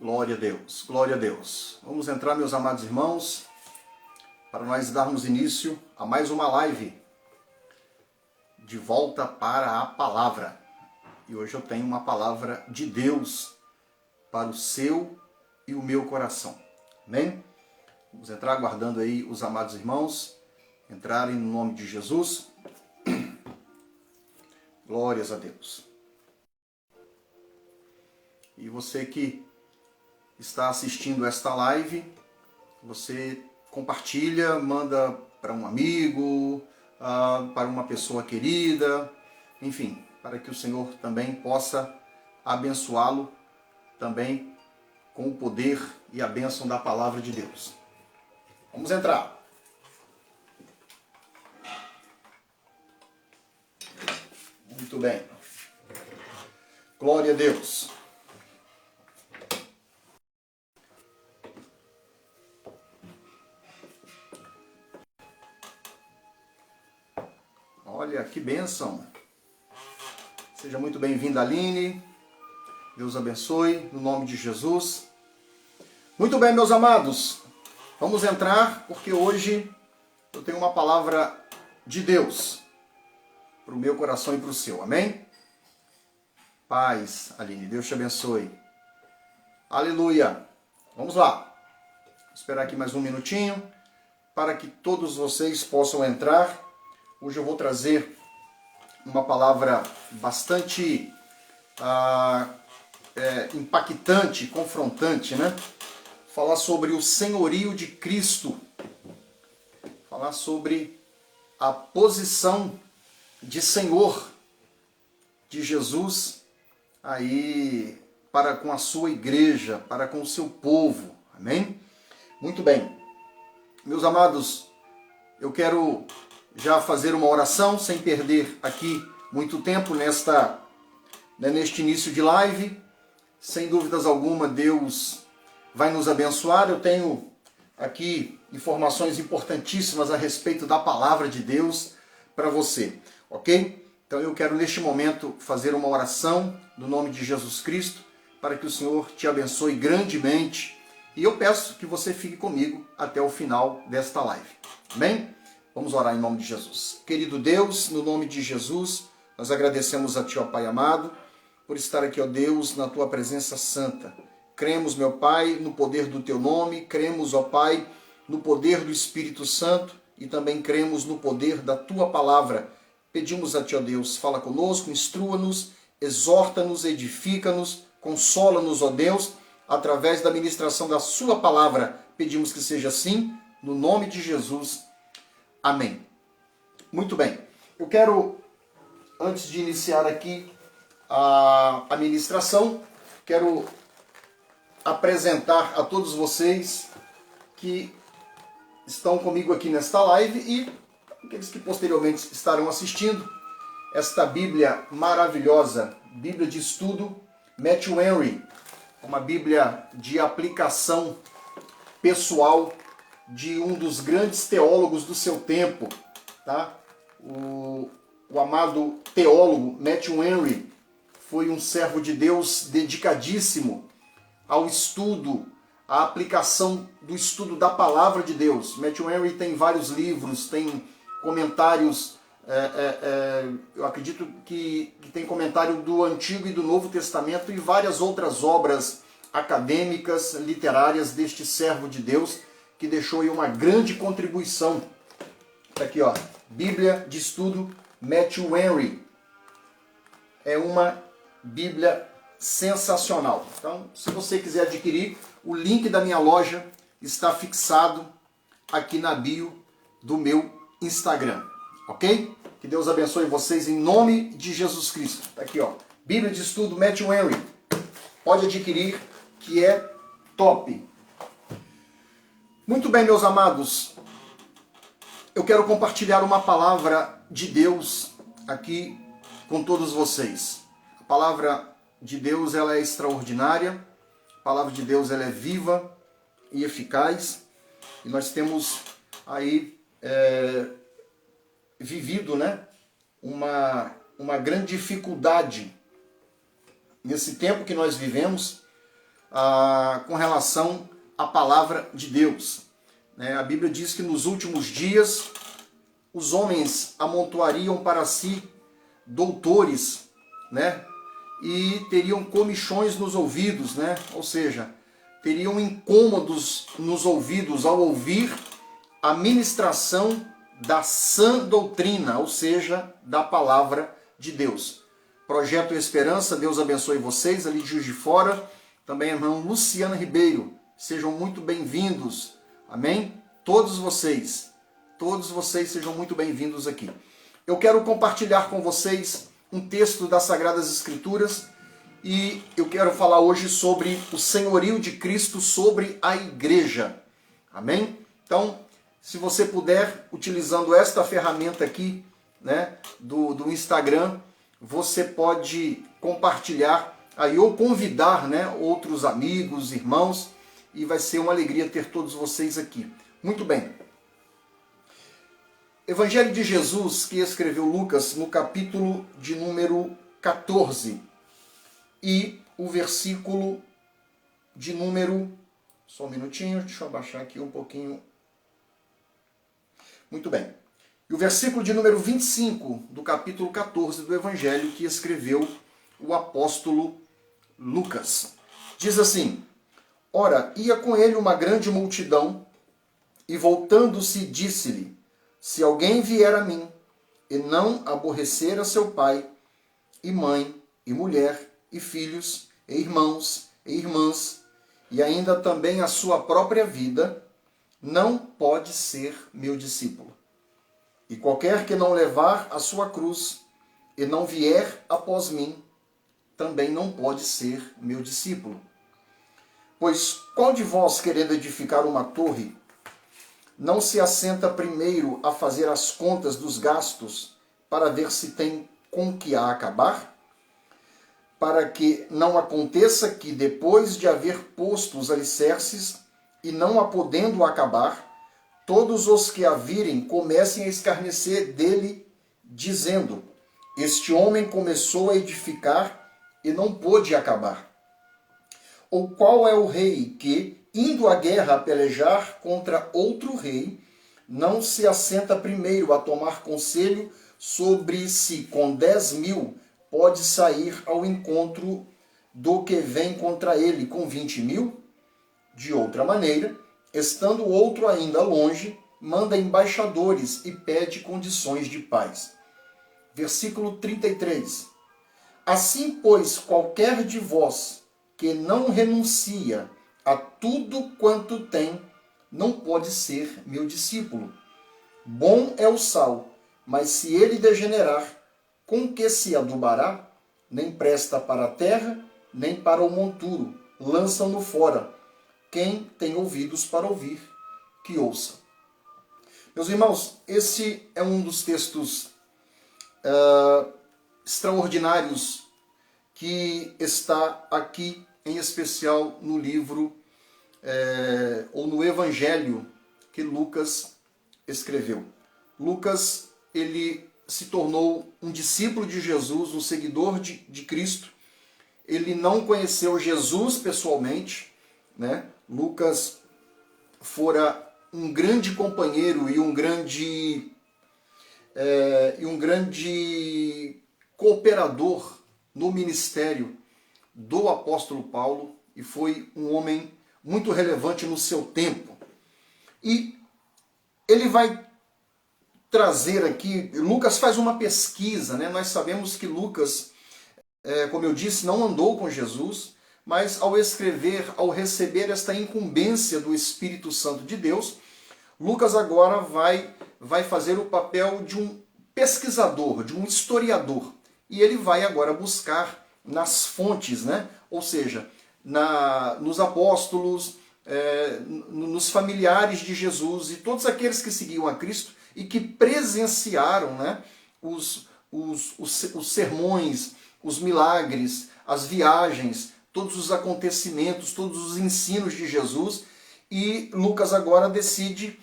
Glória a Deus, glória a Deus. Vamos entrar, meus amados irmãos, para nós darmos início a mais uma live de volta para a palavra. E hoje eu tenho uma palavra de Deus para o seu e o meu coração. Amém? Vamos entrar aguardando aí os amados irmãos entrarem no nome de Jesus. Glórias a Deus. E você que está assistindo esta live, você compartilha, manda para um amigo, para uma pessoa querida, enfim, para que o Senhor também possa abençoá-lo também com o poder e a bênção da palavra de Deus. Vamos entrar. Muito bem. Glória a Deus. Olha, que bênção. Seja muito bem-vinda, Aline. Deus abençoe, no nome de Jesus. Muito bem, meus amados. Vamos entrar, porque hoje eu tenho uma palavra de Deus para o meu coração e para o seu. Amém? Paz, Aline. Deus te abençoe. Aleluia. Vamos lá. Vou esperar aqui mais um minutinho para que todos vocês possam entrar. Hoje eu vou trazer uma palavra bastante impactante, confrontante, né? Falar sobre o senhorio de Cristo. Falar sobre a posição de Senhor de Jesus aí para com a sua igreja, para com o seu povo. Amém? Muito bem. Meus amados, eu quero já fazer uma oração, sem perder aqui muito tempo neste início de live. Sem dúvidas alguma, Deus vai nos abençoar. Eu tenho aqui informações importantíssimas a respeito da palavra de Deus para você, ok? Então eu quero neste momento fazer uma oração no nome de Jesus Cristo, para que o Senhor te abençoe grandemente. E eu peço que você fique comigo até o final desta live. Amém? Vamos orar em nome de Jesus. Querido Deus, no nome de Jesus, nós agradecemos a Ti, ó Pai amado, por estar aqui, ó Deus, na Tua presença santa. Cremos, meu Pai, no poder do Teu nome, cremos, ó Pai, no poder do Espírito Santo e também cremos no poder da Tua palavra. Pedimos a Ti, ó Deus, fala conosco, instrua-nos, exorta-nos, edifica-nos, consola-nos, ó Deus, através da ministração da Sua palavra. Pedimos que seja assim, no nome de Jesus. Amém. Muito bem. Eu quero, antes de iniciar aqui a ministração, quero apresentar a todos vocês que estão comigo aqui nesta live e aqueles que posteriormente estarão assistindo esta Bíblia maravilhosa, Bíblia de estudo Matthew Henry, uma Bíblia de aplicação pessoal de um dos grandes teólogos do seu tempo, tá? O amado teólogo Matthew Henry foi um servo de Deus dedicadíssimo ao estudo, à aplicação do estudo da palavra de Deus. Matthew Henry tem vários livros, tem comentários, eu acredito que tem comentário do Antigo e do Novo Testamento e várias outras obras acadêmicas, literárias deste servo de Deus, que deixou aí uma grande contribuição. Tá aqui, ó, Bíblia de estudo Matthew Henry. É uma Bíblia sensacional. Então, se você quiser adquirir, o link da minha loja está fixado aqui na bio do meu Instagram, ok? Que Deus abençoe vocês em nome de Jesus Cristo. Tá aqui, ó, Bíblia de estudo Matthew Henry. Pode adquirir, que é top. Muito bem, meus amados, eu quero compartilhar uma palavra de Deus aqui com todos vocês. A palavra de Deus, ela é extraordinária, a palavra de Deus, ela é viva e eficaz, e nós temos aí vivido, né, uma grande dificuldade nesse tempo que nós vivemos, com relação à palavra de Deus. A Bíblia diz que nos últimos dias os homens amontoariam para si doutores, e teriam comichões nos ouvidos, ou seja, teriam incômodos nos ouvidos ao ouvir a ministração da sã doutrina, ou seja, da palavra de Deus. Projeto Esperança, Deus abençoe vocês, ali de Juiz de Fora, também a irmã Luciana Ribeiro, sejam muito bem-vindos, amém? Todos vocês sejam muito bem-vindos aqui. Eu quero compartilhar com vocês um texto das Sagradas Escrituras e eu quero falar hoje sobre o senhorio de Cristo sobre a igreja. Amém? Então, se você puder, utilizando esta ferramenta aqui, do Instagram, você pode compartilhar aí ou convidar, outros amigos, irmãos, e vai ser uma alegria ter todos vocês aqui. Muito bem. Evangelho de Jesus, que escreveu Lucas, no capítulo de número 14, e o versículo de número... Só um minutinho, deixa eu abaixar aqui um pouquinho. Muito bem. E o versículo de número 25 do capítulo 14 do Evangelho, que escreveu o apóstolo Lucas. Diz assim: Ora, ia com ele uma grande multidão, e voltando-se, disse-lhe: Se alguém vier a mim, e não aborrecer a seu pai, e mãe, e mulher, e filhos, e irmãos, e irmãs, e ainda também a sua própria vida, não pode ser meu discípulo. E qualquer que não levar a sua cruz, e não vier após mim, também não pode ser meu discípulo. Pois qual de vós, querendo edificar uma torre, não se assenta primeiro a fazer as contas dos gastos para ver se tem com que a acabar? Para que não aconteça que, depois de haver posto os alicerces e não a podendo acabar, todos os que a virem comecem a escarnecer dele, dizendo: Este homem começou a edificar e não pôde acabar. Ou qual é o rei que, indo à guerra a pelejar contra outro rei, não se assenta primeiro a tomar conselho sobre se com 10.000 pode sair ao encontro do que vem contra ele com 20.000? De outra maneira, estando o outro ainda longe, manda embaixadores e pede condições de paz. Versículo 33. Assim, pois, qualquer de vós que não renuncia a tudo quanto tem, não pode ser meu discípulo. Bom é o sal, mas se ele degenerar, com que se adubará? Nem presta para a terra, nem para o monturo. Lançam-no fora. Quem tem ouvidos para ouvir, que ouça. Meus irmãos, esse é um dos textos extraordinários que está aqui, em especial no livro ou no Evangelho que Lucas escreveu. Lucas, ele se tornou um discípulo de Jesus, um seguidor de Cristo. Ele não conheceu Jesus pessoalmente, Lucas fora um grande companheiro e um grande cooperador no ministério do apóstolo Paulo, e foi um homem muito relevante no seu tempo. E ele vai trazer aqui, Lucas faz uma pesquisa, Nós sabemos que Lucas, como eu disse, não andou com Jesus, mas ao escrever, ao receber esta incumbência do Espírito Santo de Deus, Lucas agora vai fazer o papel de um pesquisador, de um historiador. E ele vai agora buscar nas fontes, ou seja, nos apóstolos, nos familiares de Jesus e todos aqueles que seguiam a Cristo e que presenciaram os sermões, os milagres, as viagens, todos os acontecimentos, todos os ensinos de Jesus. E Lucas agora decide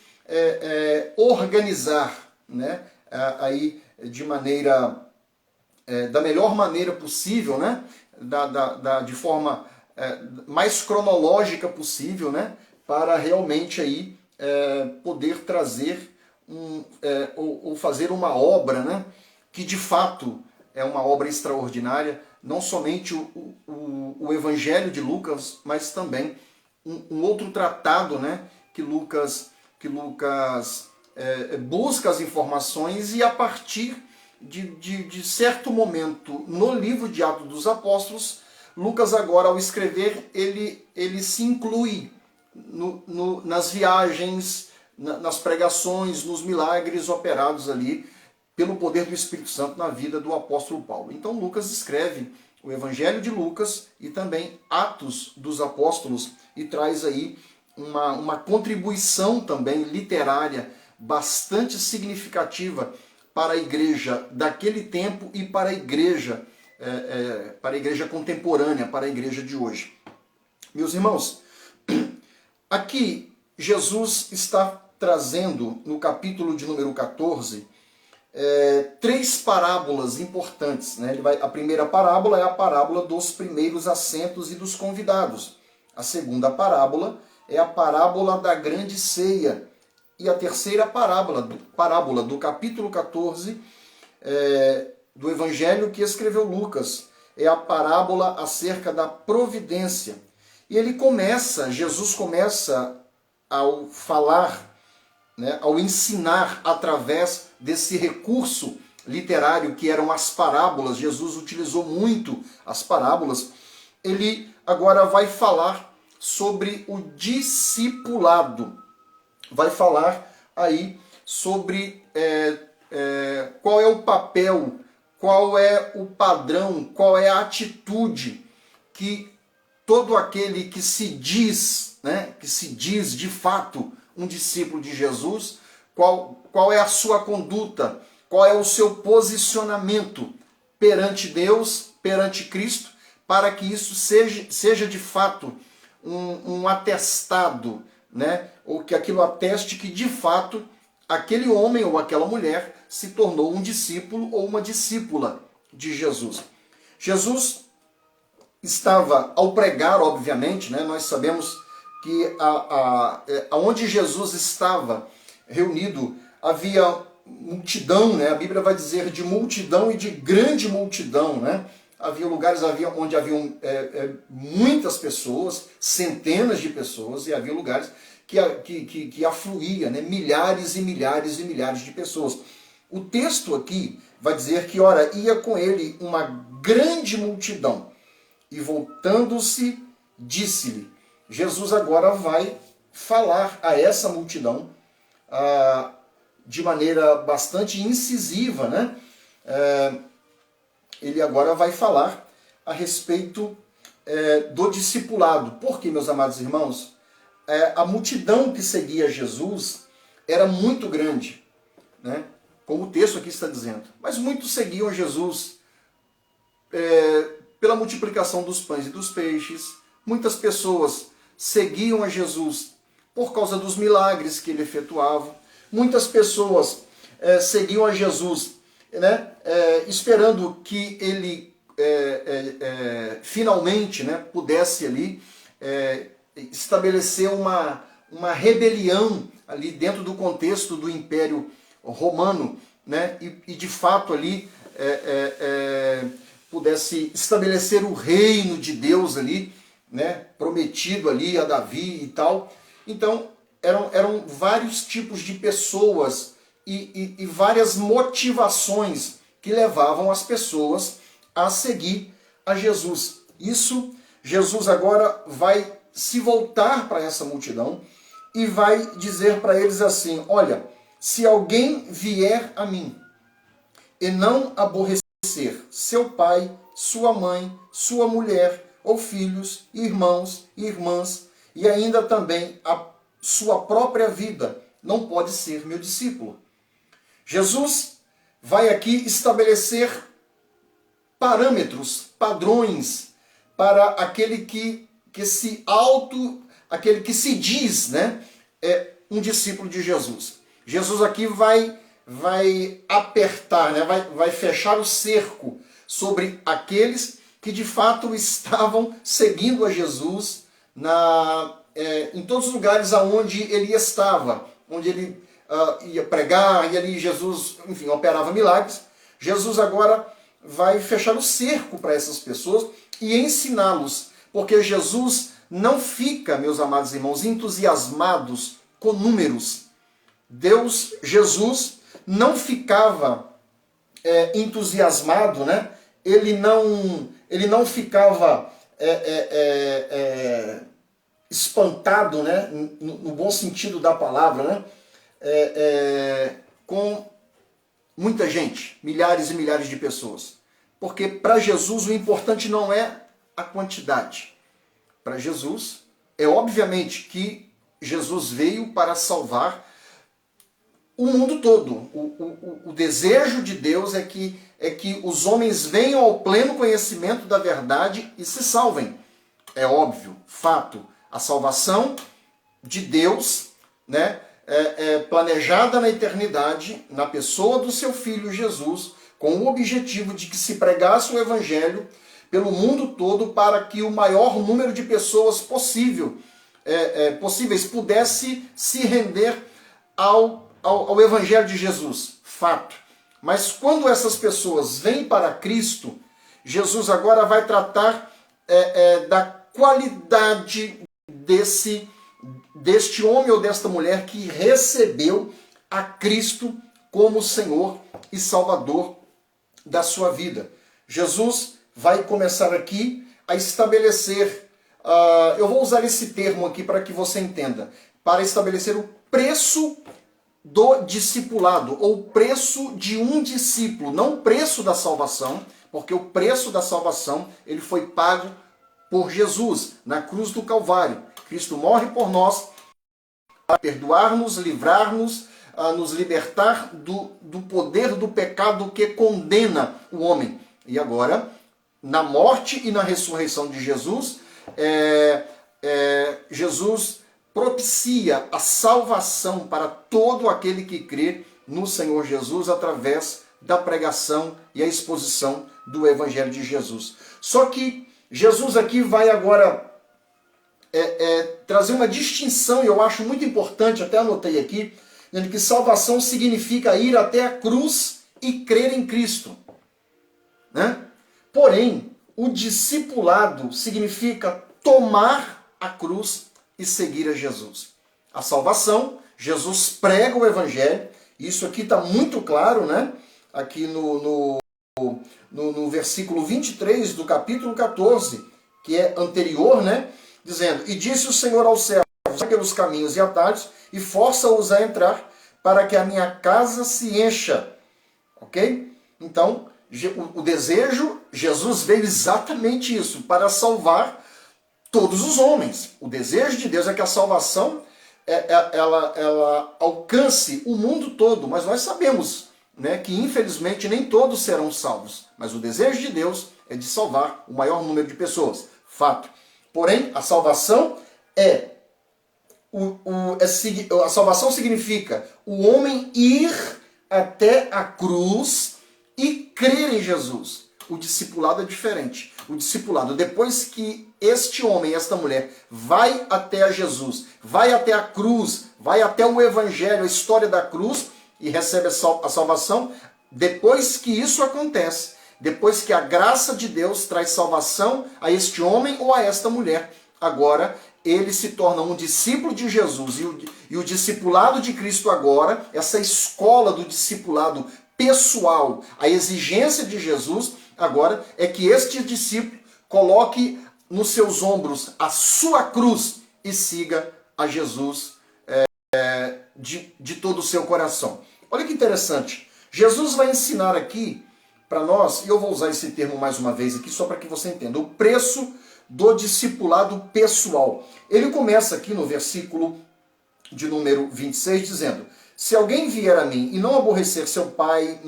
organizar aí de maneira da melhor maneira possível, de forma mais cronológica possível, né, para realmente aí poder trazer ou fazer uma obra, né, que de fato é uma obra extraordinária, não somente o Evangelho de Lucas, mas também um outro tratado, né, que Lucas busca as informações e a partir de certo momento no livro de Atos dos Apóstolos, Lucas agora ao escrever, ele se inclui nas viagens, nas pregações, nos milagres operados ali pelo poder do Espírito Santo na vida do apóstolo Paulo. Então Lucas escreve o Evangelho de Lucas e também Atos dos Apóstolos e traz aí uma contribuição também literária bastante significativa para a igreja daquele tempo e para a igreja contemporânea, para a igreja de hoje. Meus irmãos, aqui Jesus está trazendo no capítulo de número 14 três parábolas importantes, né? A primeira parábola é a parábola dos primeiros assentos e dos convidados. A segunda parábola é a parábola da grande ceia. E a terceira parábola do capítulo 14 do Evangelho que escreveu Lucas é a parábola acerca da providência. E Jesus começa ao falar, né, ao ensinar através desse recurso literário que eram as parábolas. Jesus utilizou muito as parábolas. Ele agora vai falar sobre o discipulado. Vai falar aí sobre qual é o papel, qual é o padrão, qual é a atitude que todo aquele que se diz, né, que se diz de fato um discípulo de Jesus, qual é a sua conduta, qual é o seu posicionamento perante Deus, perante Cristo, para que isso seja de fato um atestado, né, ou que aquilo ateste que de fato aquele homem ou aquela mulher se tornou um discípulo ou uma discípula de Jesus. Jesus estava, ao pregar, obviamente, né, nós sabemos que aonde Jesus estava reunido havia multidão, né, a Bíblia vai dizer de multidão e de grande multidão, né? Havia lugares onde haviam muitas pessoas, centenas de pessoas, e havia lugares que afluía, né, milhares e milhares e milhares de pessoas. O texto aqui vai dizer que, ora, ia com ele uma grande multidão, e voltando-se, disse-lhe. Jesus agora vai falar a essa multidão de maneira bastante incisiva, né? Ele agora vai falar a respeito do discipulado. Por quê, meus amados irmãos? A multidão que seguia Jesus era muito grande, né? Como o texto aqui está dizendo. Mas muitos seguiam Jesus pela multiplicação dos pães e dos peixes. Muitas pessoas seguiam a Jesus por causa dos milagres que ele efetuava. Muitas pessoas seguiam a Jesus, né, esperando que ele finalmente, né, pudesse ali estabelecer uma rebelião ali dentro do contexto do Império Romano, né, e de fato ali pudesse estabelecer o reino de Deus ali, né, prometido ali a Davi e tal. Então eram vários tipos de pessoas e várias motivações que levavam as pessoas a seguir a Jesus. Isso, Jesus agora vai se voltar para essa multidão e vai dizer para eles assim: olha, se alguém vier a mim e não aborrecer seu pai, sua mãe, sua mulher, ou filhos, irmãos e irmãs, e ainda também a sua própria vida, não pode ser meu discípulo. Jesus vai aqui estabelecer parâmetros, padrões para aquele que se diz, né, um discípulo de Jesus. Jesus aqui vai apertar, né, vai fechar o cerco sobre aqueles que de fato estavam seguindo a Jesus em todos os lugares aonde ele estava, onde ele ia pregar, e ali Jesus, enfim, operava milagres. Jesus agora vai fechar o cerco para essas pessoas e ensiná-los, porque Jesus não fica, meus amados irmãos, entusiasmados com números. Jesus não ficava entusiasmado, né? Ele não ficava espantado, né? No bom sentido da palavra, né? Com muita gente, milhares e milhares de pessoas. Porque para Jesus o importante não é a quantidade. Para Jesus, é obviamente que Jesus veio para salvar o mundo todo. O desejo de Deus é que os homens venham ao pleno conhecimento da verdade e se salvem. É óbvio, fato. A salvação de Deus, né, planejada na eternidade, na pessoa do seu Filho Jesus, com o objetivo de que se pregasse o Evangelho pelo mundo todo para que o maior número de pessoas possíveis pudesse se render ao Evangelho de Jesus. Fato. Mas quando essas pessoas vêm para Cristo, Jesus agora vai tratar da qualidade deste homem ou desta mulher que recebeu a Cristo como Senhor e Salvador da sua vida. Jesus vai começar aqui a estabelecer, eu vou usar esse termo aqui para que você entenda, para estabelecer o preço do discipulado, ou preço de um discípulo, não o preço da salvação, porque o preço da salvação ele foi pago por Jesus na cruz do Calvário. Cristo morre por nós para perdoar-nos, livrar-nos, nos libertar do poder do pecado que condena o homem. E agora, na morte e na ressurreição de Jesus, Jesus propicia a salvação para todo aquele que crê no Senhor Jesus através da pregação e a exposição do Evangelho de Jesus. Só que Jesus aqui vai agora trazer uma distinção, e eu acho muito importante, até anotei aqui, dizendo que salvação significa ir até a cruz e crer em Cristo, né? Porém, o discipulado significa tomar a cruz e seguir a Jesus. A salvação, Jesus prega o Evangelho, isso aqui está muito claro, né? Aqui no versículo 23 do capítulo 14, que é anterior, né? Dizendo, e disse o Senhor aos servos, vai pelos caminhos e atalhos, e força-os a entrar, para que a minha casa se encha. Ok? Então, o desejo, Jesus veio exatamente isso, para salvar todos os homens. O desejo de Deus é que a salvação ela alcance o mundo todo, mas nós sabemos, né, que infelizmente nem todos serão salvos. Mas o desejo de Deus é de salvar o maior número de pessoas. Fato. Porém, a salvação a salvação significa o homem ir até a cruz e crer em Jesus. O discipulado é diferente. O discipulado, depois que este homem, esta mulher, vai até a Jesus, vai até a cruz, vai até o Evangelho, a história da cruz, e recebe a salvação, depois que isso acontece, depois que a graça de Deus traz salvação a este homem ou a esta mulher, agora ele se torna um discípulo de Jesus. E o discipulado de Cristo agora, essa escola do discipulado pessoal, a exigência de Jesus, agora é que este discípulo coloque nos seus ombros a sua cruz e siga a Jesus de todo o seu coração. Olha que interessante. Jesus vai ensinar aqui para nós, e eu vou usar esse termo mais uma vez aqui só para que você entenda, o preço do discipulado pessoal. Ele começa aqui no versículo de número 26 dizendo, se alguém vier a mim e não aborrecer seu pai,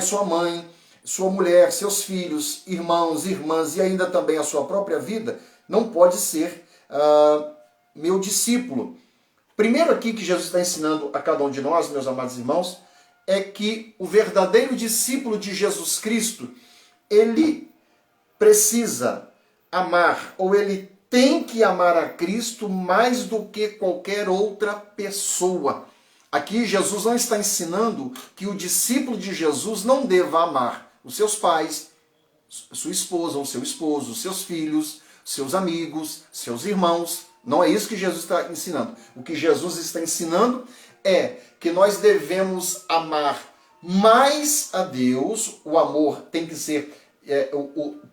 sua mãe, sua mulher, seus filhos, irmãos, irmãs e ainda também a sua própria vida, não pode ser meu discípulo. Primeiro aqui que Jesus está ensinando a cada um de nós, meus amados irmãos, é que o verdadeiro discípulo de Jesus Cristo, ele precisa amar, ou ele tem que amar a Cristo mais do que qualquer outra pessoa. Aqui Jesus não está ensinando que o discípulo de Jesus não deva amar os seus pais, sua esposa ou seu esposo, seus filhos, seus amigos, seus irmãos. Não é isso que Jesus está ensinando. O que Jesus está ensinando é que nós devemos amar mais a Deus. O amor tem que ser,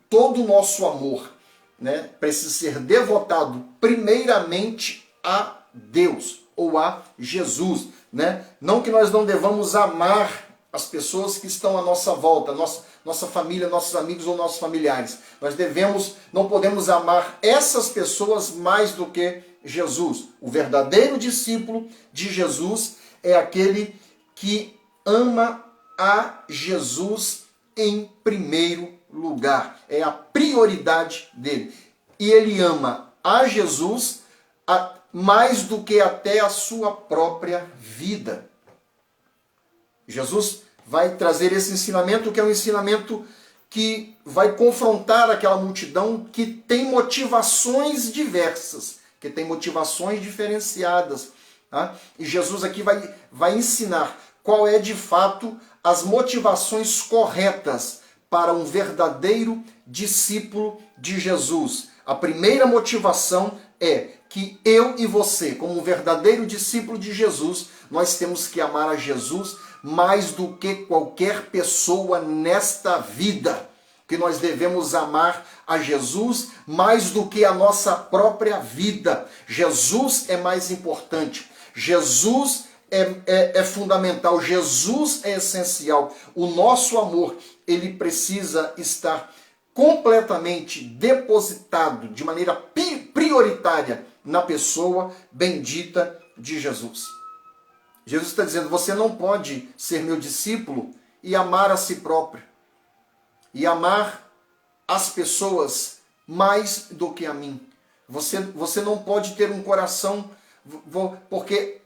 todo o nosso amor, né, precisa ser devotado primeiramente a Deus ou a Jesus, né? Não que nós não devamos amar as pessoas que estão à nossa volta, nossa família, nossos amigos ou nossos familiares. Nós não podemos amar essas pessoas mais do que Jesus. O verdadeiro discípulo de Jesus é aquele que ama a Jesus em primeiro lugar. É a prioridade dele. E ele ama a Jesus mais do que até a sua própria vida. Jesus vai trazer esse ensinamento, que é um ensinamento que vai confrontar aquela multidão que tem motivações diversas, que tem motivações diferenciadas. Tá? E Jesus aqui vai ensinar qual é de fato as motivações corretas para um verdadeiro discípulo de Jesus. A primeira motivação é que eu e você, como um verdadeiro discípulo de Jesus, nós temos que amar a Jesus mais do que qualquer pessoa nesta vida. Que nós devemos amar a Jesus mais do que a nossa própria vida. Jesus é mais importante. Jesus é fundamental. Jesus é essencial. O nosso amor, ele precisa estar completamente depositado de maneira prioritária na pessoa bendita de Jesus. Jesus está dizendo, você não pode ser meu discípulo e amar a si próprio. E amar as pessoas mais do que a mim. Você não pode ter um coração, porque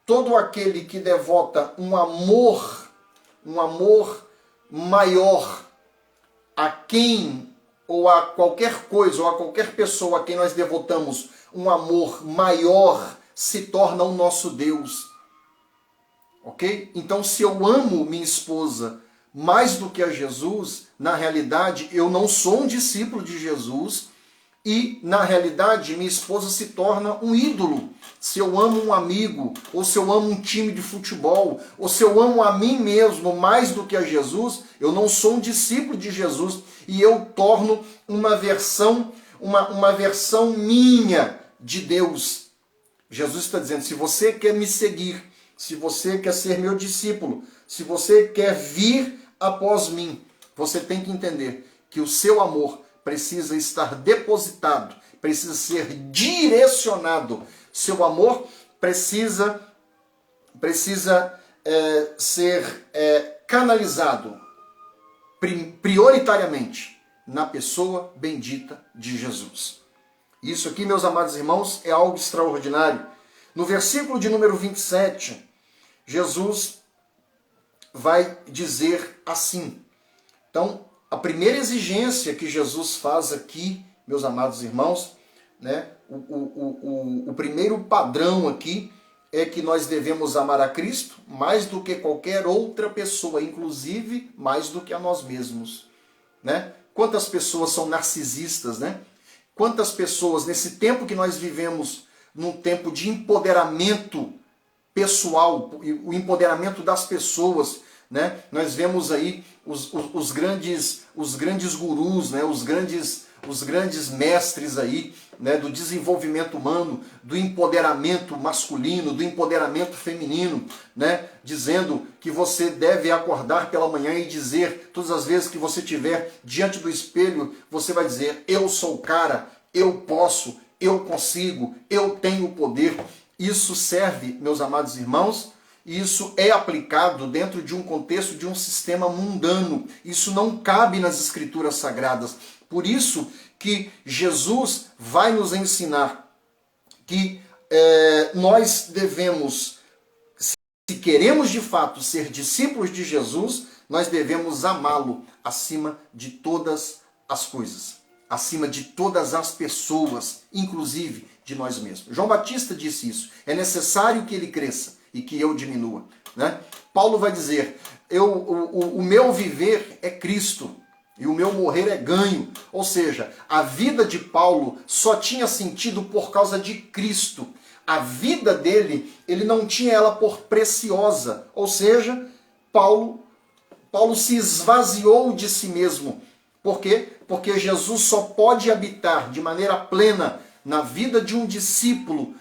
todo aquele que devota um amor maior a quem, ou a qualquer coisa, ou a qualquer pessoa a quem nós devotamos um amor maior, se torna o nosso Deus. Ok? Então, se eu amo minha esposa mais do que a Jesus, na realidade, eu não sou um discípulo de Jesus e, na realidade, minha esposa se torna um ídolo. Se eu amo um amigo, ou se eu amo um time de futebol, ou se eu amo a mim mesmo mais do que a Jesus, eu não sou um discípulo de Jesus e eu torno uma versão minha de Deus. Jesus está dizendo, se você quer me seguir, se você quer ser meu discípulo, se você quer vir após mim, você tem que entender que o seu amor precisa estar depositado, precisa ser direcionado. Seu amor precisa ser canalizado prioritariamente na pessoa bendita de Jesus. Isso aqui, meus amados irmãos, é algo extraordinário. No versículo de número 27, Jesus vai dizer assim. Então, a primeira exigência que Jesus faz aqui, meus amados irmãos, né, o primeiro padrão aqui é que nós devemos amar a Cristo mais do que qualquer outra pessoa, inclusive mais do que a nós mesmos. Né? Quantas pessoas são narcisistas, né? Quantas pessoas, nesse tempo que nós vivemos, num tempo de empoderamento pessoal, o empoderamento das pessoas, né? Nós vemos aí os grandes gurus, né? os grandes mestres aí, né? Do desenvolvimento humano, do empoderamento masculino, do empoderamento feminino, né? Dizendo que você deve acordar pela manhã e dizer, todas as vezes que você estiver diante do espelho, você vai dizer, eu sou o cara, eu posso, eu consigo, eu tenho o poder. Isso serve, meus amados irmãos, isso é aplicado dentro de um contexto de um sistema mundano. Isso não cabe nas escrituras sagradas. Por isso que Jesus vai nos ensinar que nós devemos, se queremos de fato ser discípulos de Jesus, nós devemos amá-lo acima de todas as coisas, acima de todas as pessoas, inclusive de nós mesmos. João Batista disse isso. É necessário que ele cresça e que eu diminua, né? Paulo vai dizer, o meu viver é Cristo e o meu morrer é ganho. Ou seja, a vida de Paulo só tinha sentido por causa de Cristo. A vida dele, ele não tinha ela por preciosa. Ou seja, Paulo se esvaziou de si mesmo. Por quê? Porque Jesus só pode habitar de maneira plena na vida de um discípulo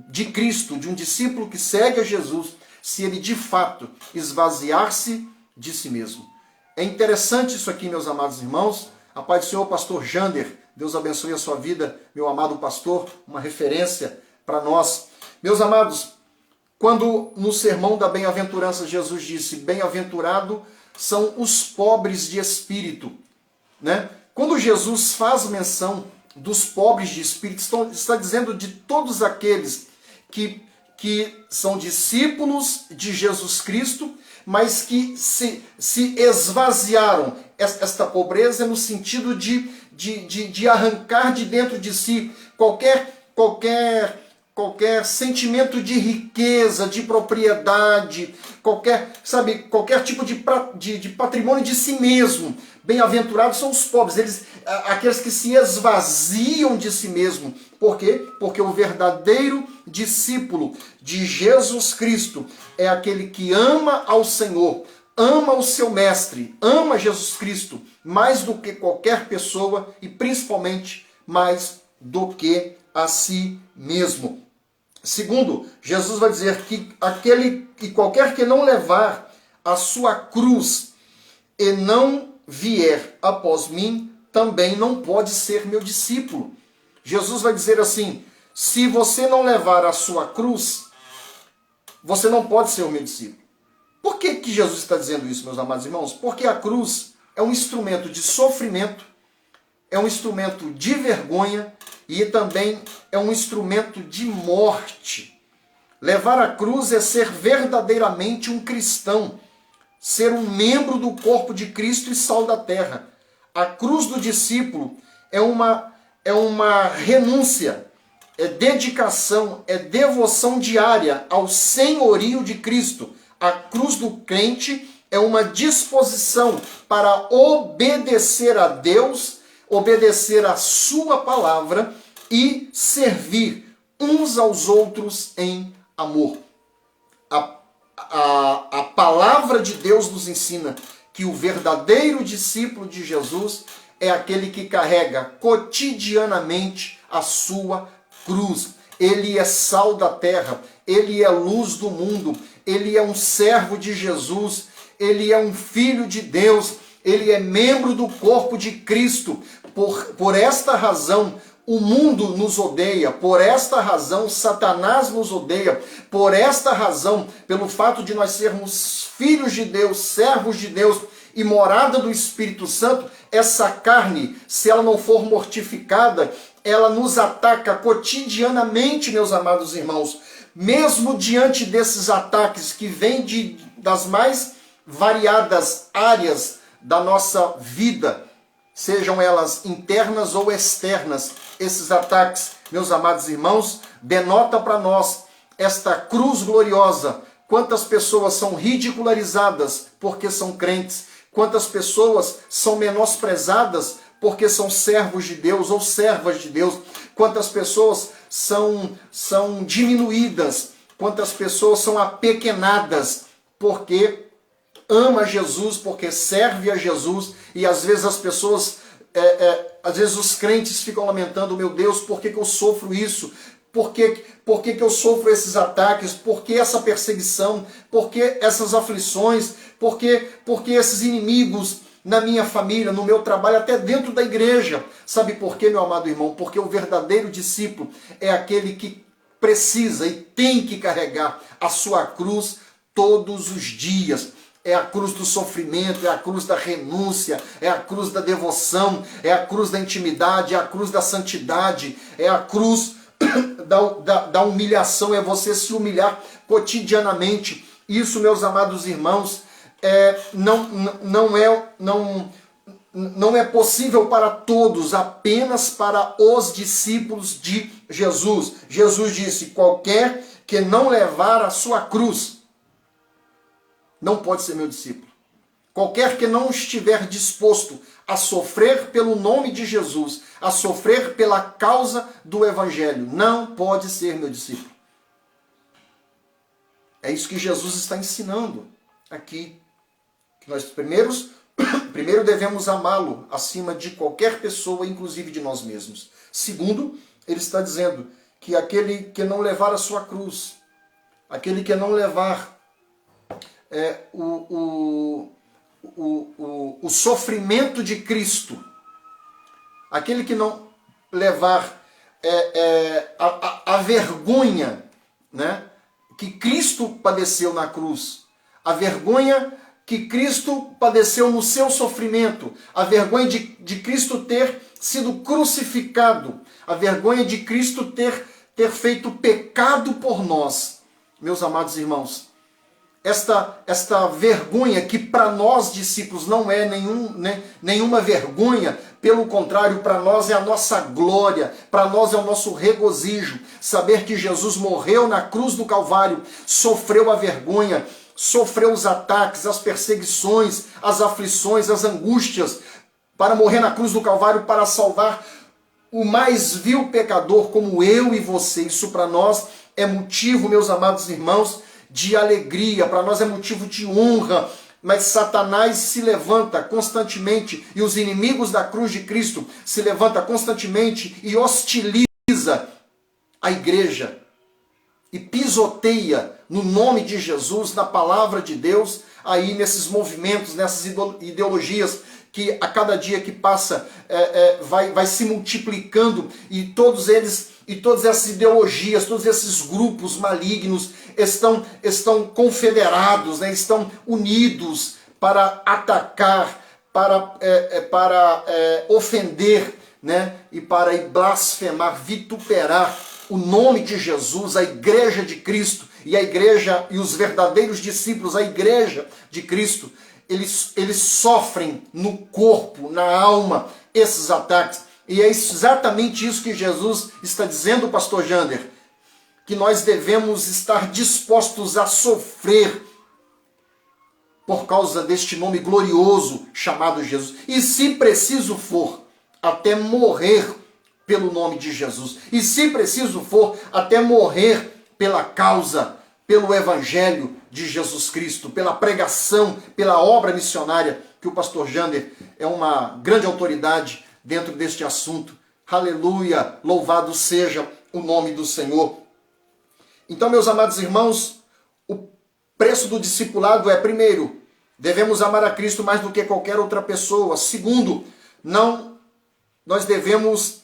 de Cristo, de um discípulo que segue a Jesus, se ele de fato esvaziar-se de si mesmo. É interessante isso aqui, meus amados irmãos. A paz do Senhor, pastor Jander. Deus abençoe a sua vida, meu amado pastor, uma referência para nós. Meus amados, quando no sermão da bem-aventurança Jesus disse, bem-aventurado são os pobres de espírito, né? Quando Jesus faz menção dos pobres de espírito, está dizendo de todos aqueles que são discípulos de Jesus Cristo, mas que se esvaziaram. Esta pobreza é no sentido de arrancar de dentro de si qualquer sentimento de riqueza, de propriedade, qualquer tipo de patrimônio de si mesmo. Bem-aventurados são os pobres, aqueles que se esvaziam de si mesmo. Por quê? Porque o verdadeiro discípulo de Jesus Cristo é aquele que ama ao Senhor, ama o seu mestre, ama Jesus Cristo mais do que qualquer pessoa e principalmente mais do que a si mesmo. Segundo, Jesus vai dizer que aquele e qualquer que não levar a sua cruz e não vier após mim, também não pode ser meu discípulo. Jesus vai dizer assim, se você não levar a sua cruz, você não pode ser o meu discípulo. Por que Jesus está dizendo isso, meus amados irmãos? Porque a cruz é um instrumento de sofrimento, é um instrumento de vergonha e também é um instrumento de morte. Levar a cruz é ser verdadeiramente um cristão, ser um membro do corpo de Cristo e sal da terra. A cruz do discípulo é uma renúncia, é dedicação, é devoção diária ao senhorio de Cristo. A cruz do crente é uma disposição para obedecer a Deus, obedecer a sua palavra e servir uns aos outros em amor. A palavra de Deus nos ensina que o verdadeiro discípulo de Jesus é aquele que carrega cotidianamente a sua cruz. Ele é sal da terra, ele é luz do mundo, ele é um servo de Jesus, ele é um filho de Deus, ele é membro do corpo de Cristo. Por esta razão, o mundo nos odeia, por esta razão, Satanás nos odeia, por esta razão, pelo fato de nós sermos filhos de Deus, servos de Deus e morada do Espírito Santo, essa carne, se ela não for mortificada, ela nos ataca cotidianamente, meus amados irmãos. Mesmo diante desses ataques que vêm das mais variadas áreas da nossa vida, sejam elas internas ou externas, esses ataques, meus amados irmãos, denota para nós esta cruz gloriosa. Quantas pessoas são ridicularizadas porque são crentes, quantas pessoas são menosprezadas porque são servos de Deus ou servas de Deus, quantas pessoas são diminuídas, quantas pessoas são apequenadas porque ama Jesus, porque serve a Jesus, e às vezes as pessoas, às vezes os crentes ficam lamentando, meu Deus, por que eu sofro isso? Por que eu sofro esses ataques? Por que essa perseguição? Por que essas aflições? Por que esses inimigos na minha família, no meu trabalho, até dentro da igreja? Sabe por quê, meu amado irmão? Porque o verdadeiro discípulo é aquele que precisa e tem que carregar a sua cruz todos os dias. É a cruz do sofrimento, é a cruz da renúncia, é a cruz da devoção, é a cruz da intimidade, é a cruz da santidade, é a cruz da humilhação, é você se humilhar cotidianamente. Isso, meus amados irmãos, não é possível para todos, apenas para os discípulos de Jesus. Jesus disse: qualquer que não levar a sua cruz não pode ser meu discípulo. Qualquer que não estiver disposto a sofrer pelo nome de Jesus, a sofrer pela causa do Evangelho, não pode ser meu discípulo. É isso que Jesus está ensinando aqui. Que nós primeiro devemos amá-lo acima de qualquer pessoa, inclusive de nós mesmos. Segundo, ele está dizendo que aquele que não levar a sua cruz, aquele que não levar o sofrimento de Cristo, aquele que não levar a vergonha, né, que Cristo padeceu na cruz, a vergonha que Cristo padeceu no seu sofrimento, a vergonha de Cristo ter sido crucificado, a vergonha de Cristo ter feito pecado por nós. Meus amados irmãos, esta vergonha que para nós discípulos não é nenhuma vergonha, pelo contrário, para nós é a nossa glória, para nós é o nosso regozijo, saber que Jesus morreu na cruz do Calvário, sofreu a vergonha, sofreu os ataques, as perseguições, as aflições, as angústias, para morrer na cruz do Calvário, para salvar o mais vil pecador como eu e você. Isso para nós é motivo, meus amados irmãos, de alegria, para nós é motivo de honra. Mas Satanás se levanta constantemente, e os inimigos da cruz de Cristo se levantam constantemente e hostiliza a igreja e pisoteia no nome de Jesus, na palavra de Deus, aí nesses movimentos, nessas ideologias que a cada dia que passa vai se multiplicando, e todas essas ideologias, todos esses grupos malignos estão confederados, né, estão unidos para atacar, para ofender, né, e para blasfemar, vituperar o nome de Jesus, a igreja de Cristo, e a igreja e os verdadeiros discípulos, a igreja de Cristo, eles sofrem no corpo, na alma, esses ataques. E é exatamente isso que Jesus está dizendo, pastor Jander, que nós devemos estar dispostos a sofrer por causa deste nome glorioso chamado Jesus. E se preciso for, até morrer pelo nome de Jesus. E se preciso for, até morrer pela causa, pelo Evangelho de Jesus Cristo, pela pregação, pela obra missionária, que o pastor Jander é uma grande autoridade dentro deste assunto. Aleluia! Louvado seja o nome do Senhor. Então, meus amados irmãos, o preço do discipulado é, primeiro, devemos amar a Cristo mais do que qualquer outra pessoa. Segundo, nós devemos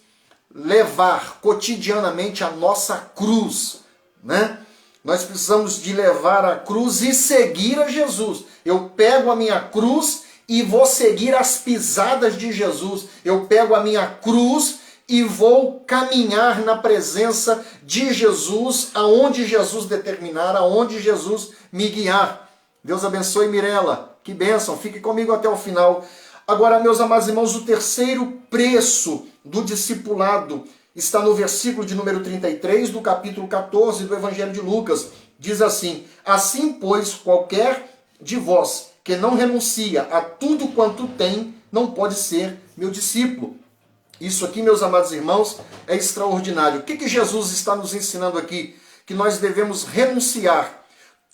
levar cotidianamente a nossa cruz, né? Nós precisamos de levar a cruz e seguir a Jesus. Eu pego a minha cruz e vou seguir as pisadas de Jesus. Eu pego a minha cruz e vou caminhar na presença de Jesus, aonde Jesus determinar, aonde Jesus me guiar. Deus abençoe, Mirela. Que bênção. Fique comigo até o final. Agora, meus amados irmãos, o terceiro preço do discipulado está no versículo de número 33 do capítulo 14 do Evangelho de Lucas. Diz assim: assim, pois, qualquer de vós que não renuncia a tudo quanto tem, não pode ser meu discípulo. Isso aqui, meus amados irmãos, é extraordinário. O que Jesus está nos ensinando aqui? Que nós devemos renunciar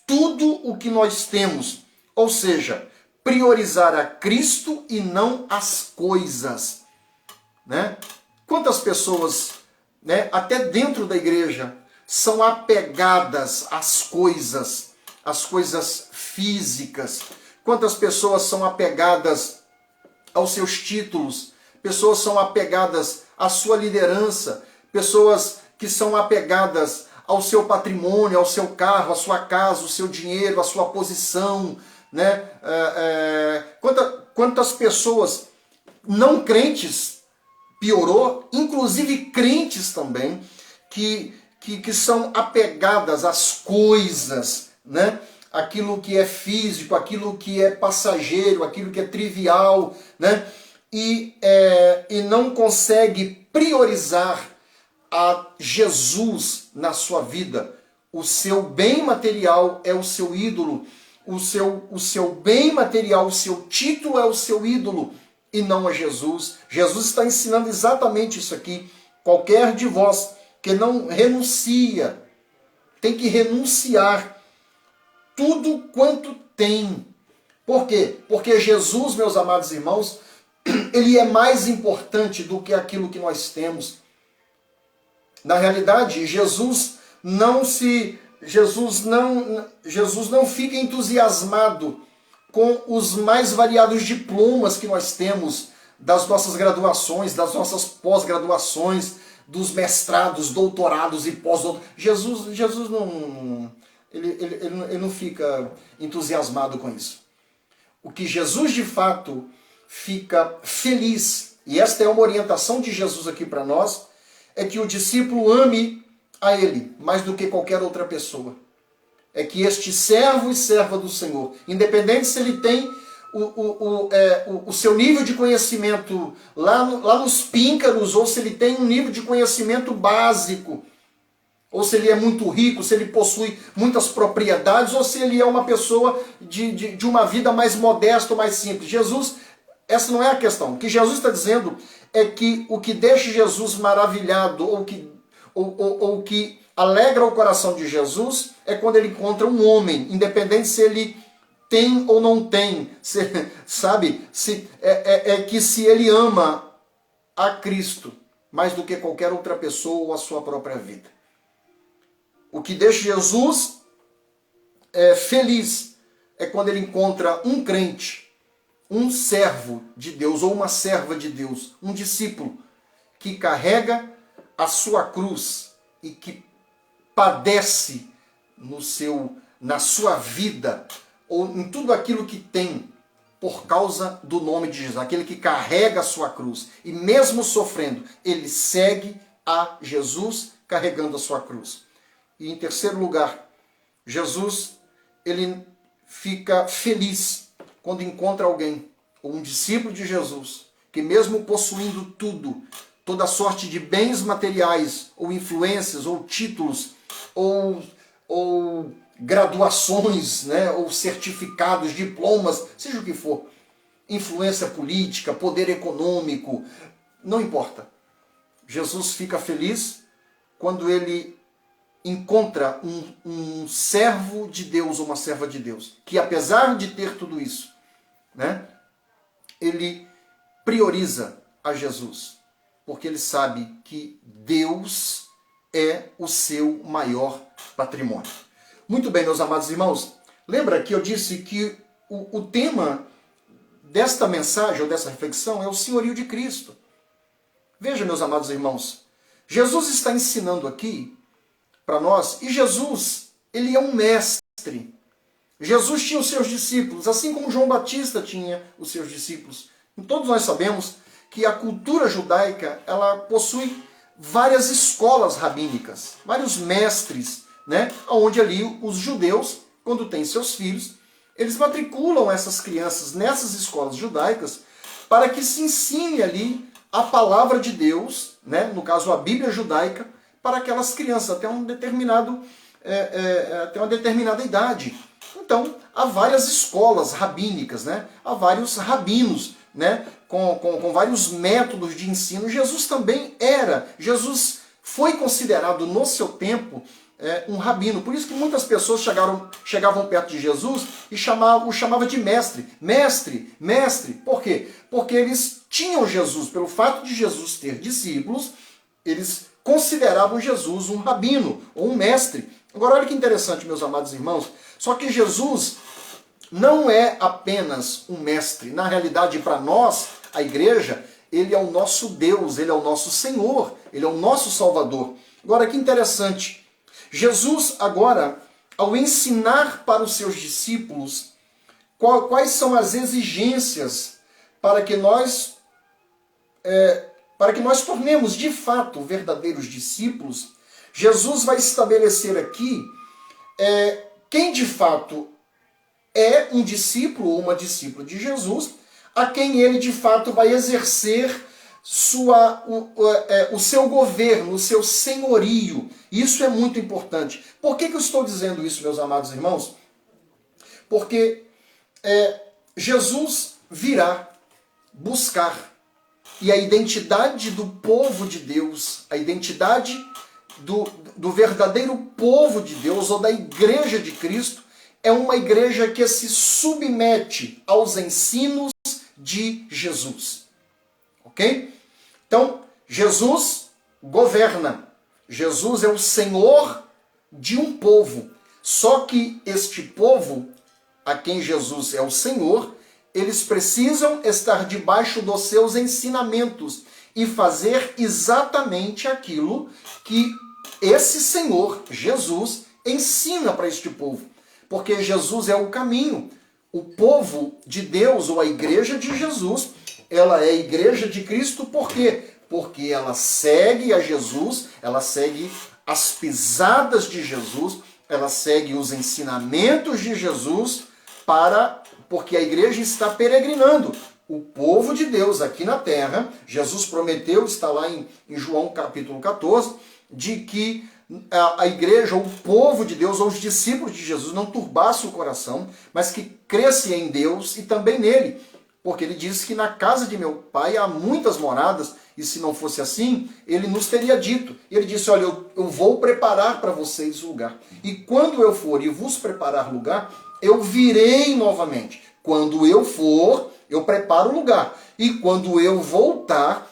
tudo o que nós temos, ou seja, priorizar a Cristo e não as coisas, né? Quantas pessoas, né, até dentro da igreja, são apegadas às coisas físicas? Quantas pessoas são apegadas aos seus títulos? Pessoas são apegadas à sua liderança? Pessoas que são apegadas ao seu patrimônio, ao seu carro, à sua casa, ao seu dinheiro, à sua posição, né? Quantas pessoas não crentes, piorou, inclusive crentes também, que são apegadas às coisas, né? aquilo que é físico, aquilo que é passageiro, aquilo que é trivial, né? E não consegue priorizar a Jesus na sua vida. O seu bem material é o seu ídolo, o seu bem material, o seu título é o seu ídolo, e não a Jesus. Jesus está ensinando exatamente isso aqui. Qualquer de vós que não renuncia, tem que renunciar tudo quanto tem. Por quê? Porque Jesus, meus amados irmãos, ele é mais importante do que aquilo que nós temos. Na realidade, Jesus não fica entusiasmado com os mais variados diplomas que nós temos, das nossas graduações, das nossas pós-graduações, dos mestrados, doutorados e pós-doutorados. Jesus não fica entusiasmado com isso. O que Jesus de fato fica feliz, e esta é uma orientação de Jesus aqui para nós, é que o discípulo ame a ele mais do que qualquer outra pessoa. É que este servo e serva do Senhor, independente se ele tem o seu nível de conhecimento lá nos píncaros, ou se ele tem um nível de conhecimento básico, ou se ele é muito rico, se ele possui muitas propriedades, ou se ele é uma pessoa de uma vida mais modesta ou mais simples. Jesus, essa não é a questão. O que Jesus está dizendo é que o que deixa Jesus maravilhado, ou que alegra o coração de Jesus, é quando ele encontra um homem, independente se ele tem ou não tem, sabe? Que se ele ama a Cristo mais do que qualquer outra pessoa ou a sua própria vida. O que deixa Jesus feliz é quando ele encontra um crente, um servo de Deus ou uma serva de Deus, um discípulo que carrega a sua cruz e que padece na sua vida ou em tudo aquilo que tem por causa do nome de Jesus. Aquele que carrega a sua cruz e mesmo sofrendo, ele segue a Jesus carregando a sua cruz. E em terceiro lugar, Jesus, ele fica feliz quando encontra alguém, ou um discípulo de Jesus, que mesmo possuindo tudo, toda sorte de bens materiais, ou influências, ou títulos, ou graduações, né, ou certificados, diplomas, seja o que for, influência política, poder econômico, não importa. Jesus fica feliz quando ele encontra um servo de Deus ou uma serva de Deus, que apesar de ter tudo isso, né, ele prioriza a Jesus, porque ele sabe que Deus é o seu maior patrimônio. Muito bem, meus amados irmãos, lembra que eu disse que o tema desta mensagem ou dessa reflexão é o senhorio de Cristo. Veja, meus amados irmãos, Jesus está ensinando aqui para nós, e Jesus, ele é um mestre. Jesus tinha os seus discípulos, assim como João Batista tinha os seus discípulos. E todos nós sabemos que a cultura judaica, ela possui várias escolas rabínicas, vários mestres, né? Onde ali os judeus, quando têm seus filhos, eles matriculam essas crianças nessas escolas judaicas para que se ensine ali a palavra de Deus, né? No caso a Bíblia judaica, para aquelas crianças até uma determinada idade. Então, há várias escolas rabínicas, né? Há vários rabinos, né? Com vários métodos de ensino. Jesus também Jesus foi considerado no seu tempo um rabino. Por isso que muitas pessoas chegavam perto de Jesus e o chamavam de mestre. Mestre, mestre. Por quê? Porque eles tinham Jesus, pelo fato de Jesus ter discípulos, eles consideravam Jesus um rabino ou um mestre. Agora olha que interessante, meus amados irmãos, só que Jesus não é apenas um mestre. Na realidade, para nós, a igreja, ele é o nosso Deus, ele é o nosso Senhor, ele é o nosso Salvador. Agora que interessante, Jesus agora, ao ensinar para os seus discípulos quais são as exigências para que nós tornemos de fato verdadeiros discípulos, Jesus vai estabelecer aqui quem de fato é um discípulo ou uma discípula de Jesus, a quem ele de fato vai exercer o seu governo, o seu senhorio. Isso é muito importante. Por que eu estou dizendo isso, meus amados irmãos? Porque Jesus virá buscar, e a identidade do povo de Deus, a identidade do verdadeiro povo de Deus, ou da igreja de Cristo, é uma igreja que se submete aos ensinos de Jesus. Ok? Então, Jesus governa. Jesus é o Senhor de um povo. Só que este povo, a quem Jesus é o Senhor, eles precisam estar debaixo dos seus ensinamentos e fazer exatamente aquilo que esse Senhor, Jesus, ensina para este povo. Porque Jesus é o caminho. O povo de Deus, ou a igreja de Jesus, ela é a igreja de Cristo, por quê? Porque ela segue a Jesus, ela segue as pisadas de Jesus, ela segue os ensinamentos de Jesus, porque a igreja está peregrinando. O povo de Deus aqui na terra, Jesus prometeu, está lá em João capítulo 14, de que a igreja, o povo de Deus, ou os discípulos de Jesus, não turbasse o coração, mas que cresce em Deus e também nele. Porque ele disse que na casa de meu pai há muitas moradas, e se não fosse assim, ele nos teria dito. E ele disse, olha, eu vou preparar para vocês lugar. E quando eu for e vos preparar lugar, eu virei novamente. Quando eu for, eu preparo o lugar. E quando eu voltar,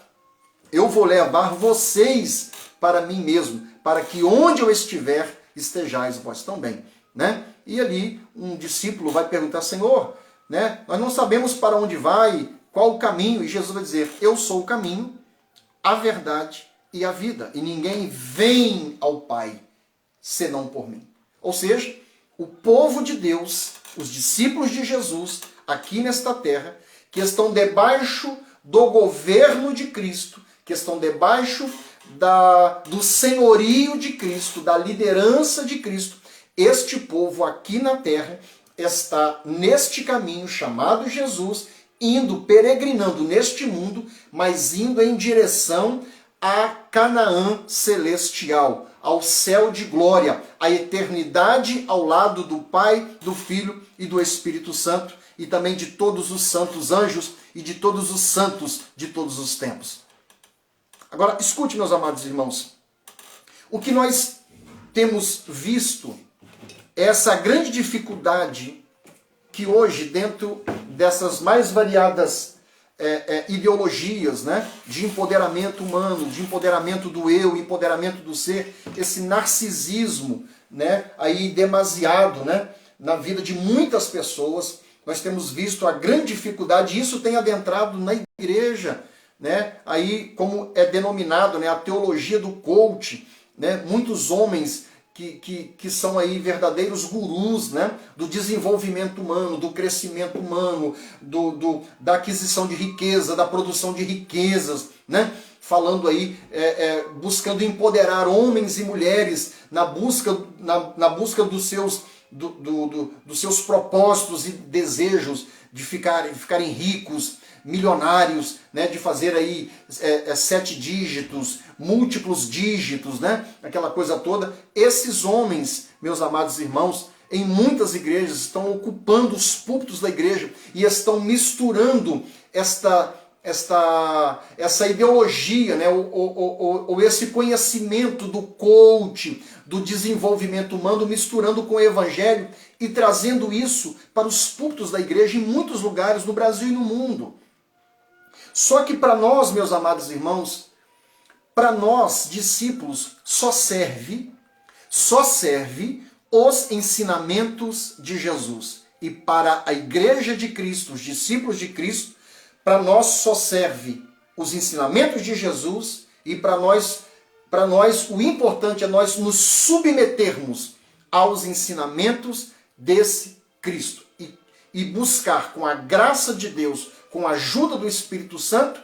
eu vou levar vocês para mim mesmo, para que onde eu estiver, estejais vós também. Né? E ali um discípulo vai perguntar, Senhor, né, nós não sabemos para onde vai, qual o caminho, e Jesus vai dizer, eu sou o caminho, a verdade e a vida, e ninguém vem ao Pai senão por mim. Ou seja, o povo de Deus, os discípulos de Jesus, aqui nesta terra, que estão debaixo do governo de Cristo, que estão debaixo do senhorio de Cristo, da liderança de Cristo, este povo aqui na terra está neste caminho chamado Jesus, indo, peregrinando neste mundo, mas indo em direção a Canaã celestial, ao céu de glória, à eternidade ao lado do Pai, do Filho e do Espírito Santo, e também de todos os santos anjos e de todos os santos de todos os tempos. Agora, escute, meus amados irmãos, o que nós temos visto é essa grande dificuldade que hoje, dentro dessas mais variadas ideologias, né, de empoderamento humano, de empoderamento do eu, empoderamento do ser, esse narcisismo, né, aí demasiado, né, na vida de muitas pessoas, nós temos visto a grande dificuldade, e isso tem adentrado na igreja, né, aí como é denominado, né, a teologia do coach, né, muitos homens que são aí verdadeiros gurus, né, do desenvolvimento humano, do crescimento humano, da aquisição de riqueza, da produção de riquezas, né, falando aí, buscando empoderar homens e mulheres na busca dos seus propósitos e desejos de ficarem ricos, milionários, né, de fazer aí 7 dígitos, múltiplos dígitos, né, aquela coisa toda. Esses homens, meus amados irmãos, em muitas igrejas estão ocupando os púlpitos da igreja e estão misturando essa ideologia, né, ou esse conhecimento do coach, do desenvolvimento humano, misturando com o evangelho e trazendo isso para os púlpitos da igreja em muitos lugares no Brasil e no mundo. Só que para nós, meus amados irmãos, para nós, discípulos, só serve os ensinamentos de Jesus. E para a igreja de Cristo, os discípulos de Cristo, para nós só serve os ensinamentos de Jesus, e para nós o importante é nós nos submetermos aos ensinamentos desse Cristo e buscar com a graça de Deus, com a ajuda do Espírito Santo,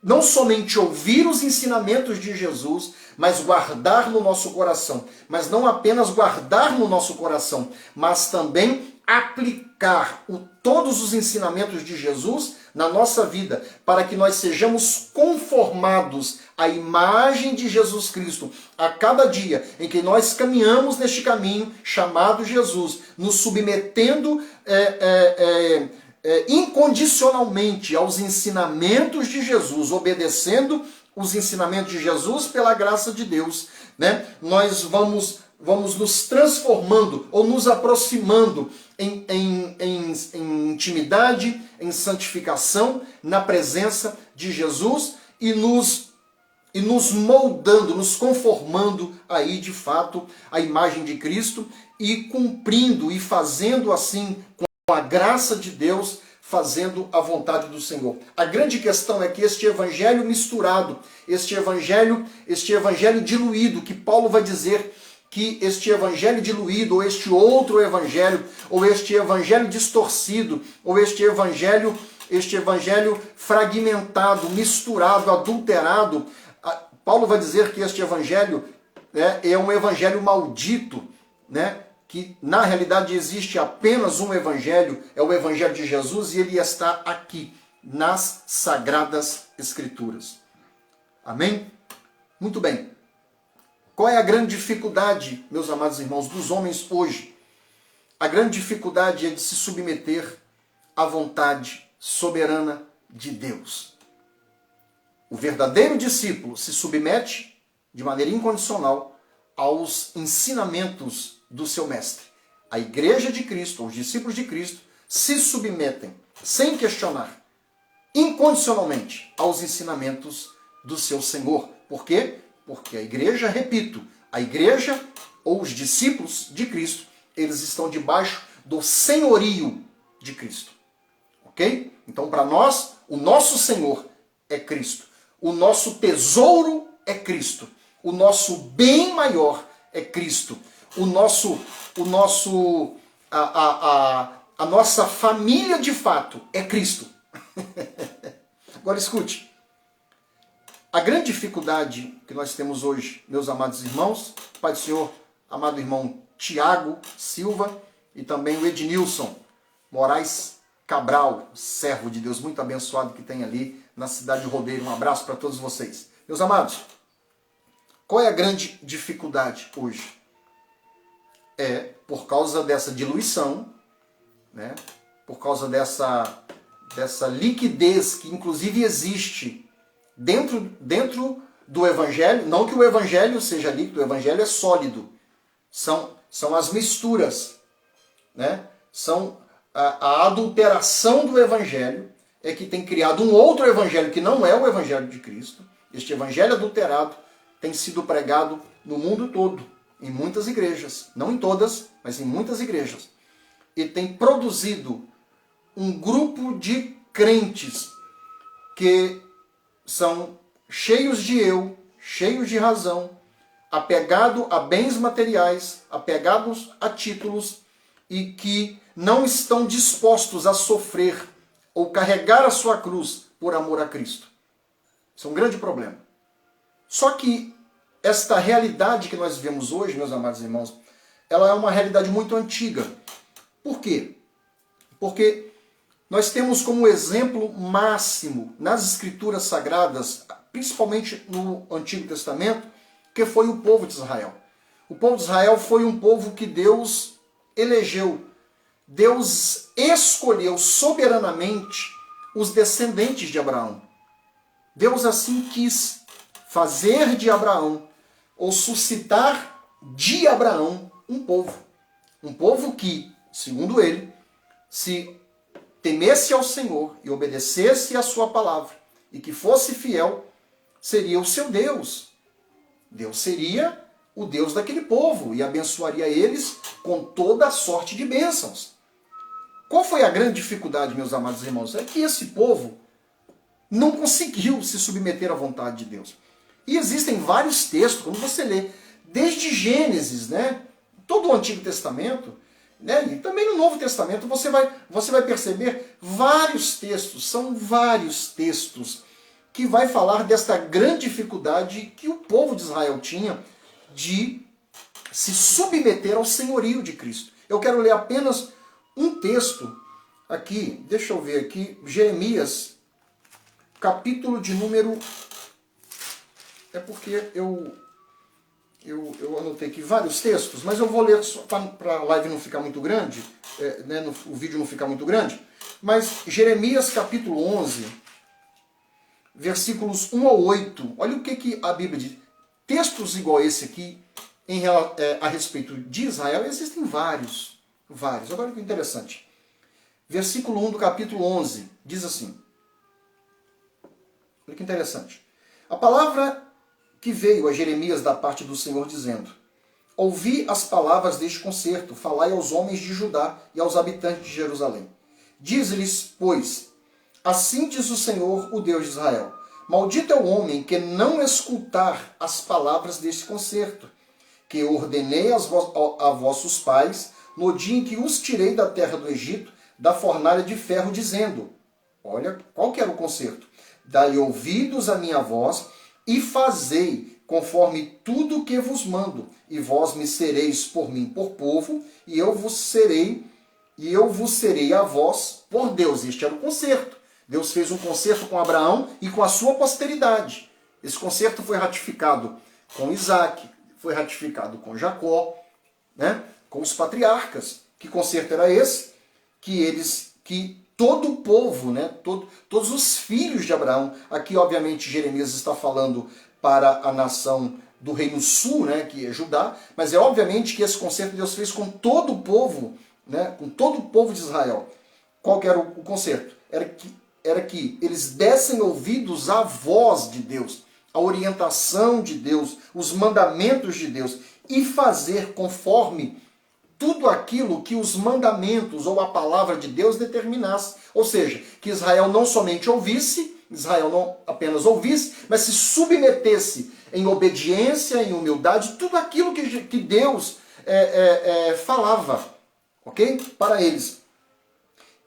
não somente ouvir os ensinamentos de Jesus, mas guardar no nosso coração. Mas não apenas guardar no nosso coração, mas também aplicar todos os ensinamentos de Jesus na nossa vida, para que nós sejamos conformados à imagem de Jesus Cristo a cada dia em que nós caminhamos neste caminho chamado Jesus, nos submetendo incondicionalmente aos ensinamentos de Jesus, obedecendo os ensinamentos de Jesus pela graça de Deus, né? Nós vamos nos transformando ou nos aproximando em intimidade, em santificação, na presença de Jesus e nos moldando, nos conformando aí de fato à imagem de Cristo e cumprindo e fazendo assim com a graça de Deus, fazendo a vontade do Senhor. A grande questão é que este evangelho misturado, este evangelho diluído, que Paulo vai dizer que este evangelho diluído, ou este outro evangelho, ou este evangelho distorcido, ou este evangelho fragmentado, misturado, adulterado, Paulo vai dizer que este evangelho é um evangelho maldito, né? Que na realidade existe apenas um evangelho, é o evangelho de Jesus, e ele está aqui, nas Sagradas Escrituras. Amém? Muito bem. Qual é a grande dificuldade, meus amados irmãos, dos homens hoje? A grande dificuldade é de se submeter à vontade soberana de Deus. O verdadeiro discípulo se submete de maneira incondicional aos ensinamentos do seu mestre. A igreja de Cristo, os discípulos de Cristo, se submetem, sem questionar, incondicionalmente aos ensinamentos do seu Senhor. Por quê? Porque a igreja, repito, a igreja ou os discípulos de Cristo, eles estão debaixo do senhorio de Cristo. Ok? Então, para nós, o nosso Senhor é Cristo. O nosso tesouro é Cristo. O nosso bem maior é Cristo. A nossa família de fato é Cristo. Agora escute. A grande dificuldade que nós temos hoje, meus amados irmãos, Pai do Senhor, amado irmão Tiago Silva e também o Ednilson Moraes Cabral, servo de Deus muito abençoado que tem ali na cidade de Rodeiro. Um abraço para todos vocês. Meus amados, qual é a grande dificuldade hoje? É por causa dessa diluição, né? Por causa dessa liquidez que inclusive existe dentro do Evangelho. Não que o Evangelho seja líquido, o Evangelho é sólido. São as misturas, né? São a adulteração do Evangelho é que tem criado um outro Evangelho que não é o Evangelho de Cristo. Este Evangelho adulterado tem sido pregado no mundo todo, em muitas igrejas. Não em todas, mas em muitas igrejas. E tem produzido um grupo de crentes que são cheios de eu, cheios de razão, apegados a bens materiais, apegados a títulos e que não estão dispostos a sofrer ou carregar a sua cruz por amor a Cristo. Isso é um grande problema. Só que esta realidade que nós vivemos hoje, meus amados irmãos, ela é uma realidade muito antiga. Por quê? Porque nós temos como exemplo máximo nas Escrituras Sagradas, principalmente no Antigo Testamento, que foi o povo de Israel. O povo de Israel foi um povo que Deus elegeu. Deus escolheu soberanamente os descendentes de Abraão. Deus assim quis fazer de Abraão, ou suscitar de Abraão, um povo. Um povo que, segundo ele, se temesse ao Senhor e obedecesse à sua palavra, e que fosse fiel, seria o seu Deus. Deus seria o Deus daquele povo e abençoaria eles com toda a sorte de bênçãos. Qual foi a grande dificuldade, meus amados irmãos? É que esse povo não conseguiu se submeter à vontade de Deus. E existem vários textos, quando você lê, desde Gênesis, né? Todo o Antigo Testamento, né? E também no Novo Testamento, você vai perceber vários textos, são vários textos, que vai falar desta grande dificuldade que o povo de Israel tinha de se submeter ao senhorio de Cristo. Eu quero ler apenas um texto aqui, deixa eu ver aqui, Jeremias, capítulo de número... É porque eu anotei aqui vários textos, mas eu vou ler para a live não ficar muito grande, né, o vídeo não ficar muito grande. Mas Jeremias capítulo 11, versículos 1 ao 8, olha o que a Bíblia diz. Textos igual esse aqui, a respeito de Israel, existem vários. Agora olha que interessante. Versículo 1 do capítulo 11, diz assim. Olha que interessante. A palavra que veio a Jeremias da parte do Senhor, dizendo: ouvi as palavras deste concerto, falai aos homens de Judá e aos habitantes de Jerusalém. Diz-lhes, pois, assim diz o Senhor, o Deus de Israel: maldito é o homem que não escutar as palavras deste concerto, que ordenei a vossos pais, no dia em que os tirei da terra do Egito, da fornalha de ferro, dizendo... Olha, qual que era o concerto? Dai ouvidos à minha voz, e fazei conforme tudo que vos mando, e vós me sereis por mim por povo, e eu vos serei a vós por Deus. Este era o concerto. Deus fez um concerto com Abraão e com a sua posteridade. Esse concerto foi ratificado com Isaac, foi ratificado com Jacó, né? Com os patriarcas. Que concerto era esse? Que todo o povo, né? Todos os filhos de Abraão, aqui obviamente Jeremias está falando para a nação do Reino Sul, né? Que é Judá, mas é obviamente que esse concerto Deus fez com todo o povo, né? Com todo o povo de Israel. Qual que era o concerto? Era que eles dessem ouvidos à voz de Deus, a orientação de Deus, os mandamentos de Deus, e fazer conforme tudo aquilo que os mandamentos ou a palavra de Deus determinasse. Ou seja, que Israel não somente ouvisse, Israel não apenas ouvisse, mas se submetesse em obediência, em humildade, tudo aquilo que Deus falava, ok? Para eles.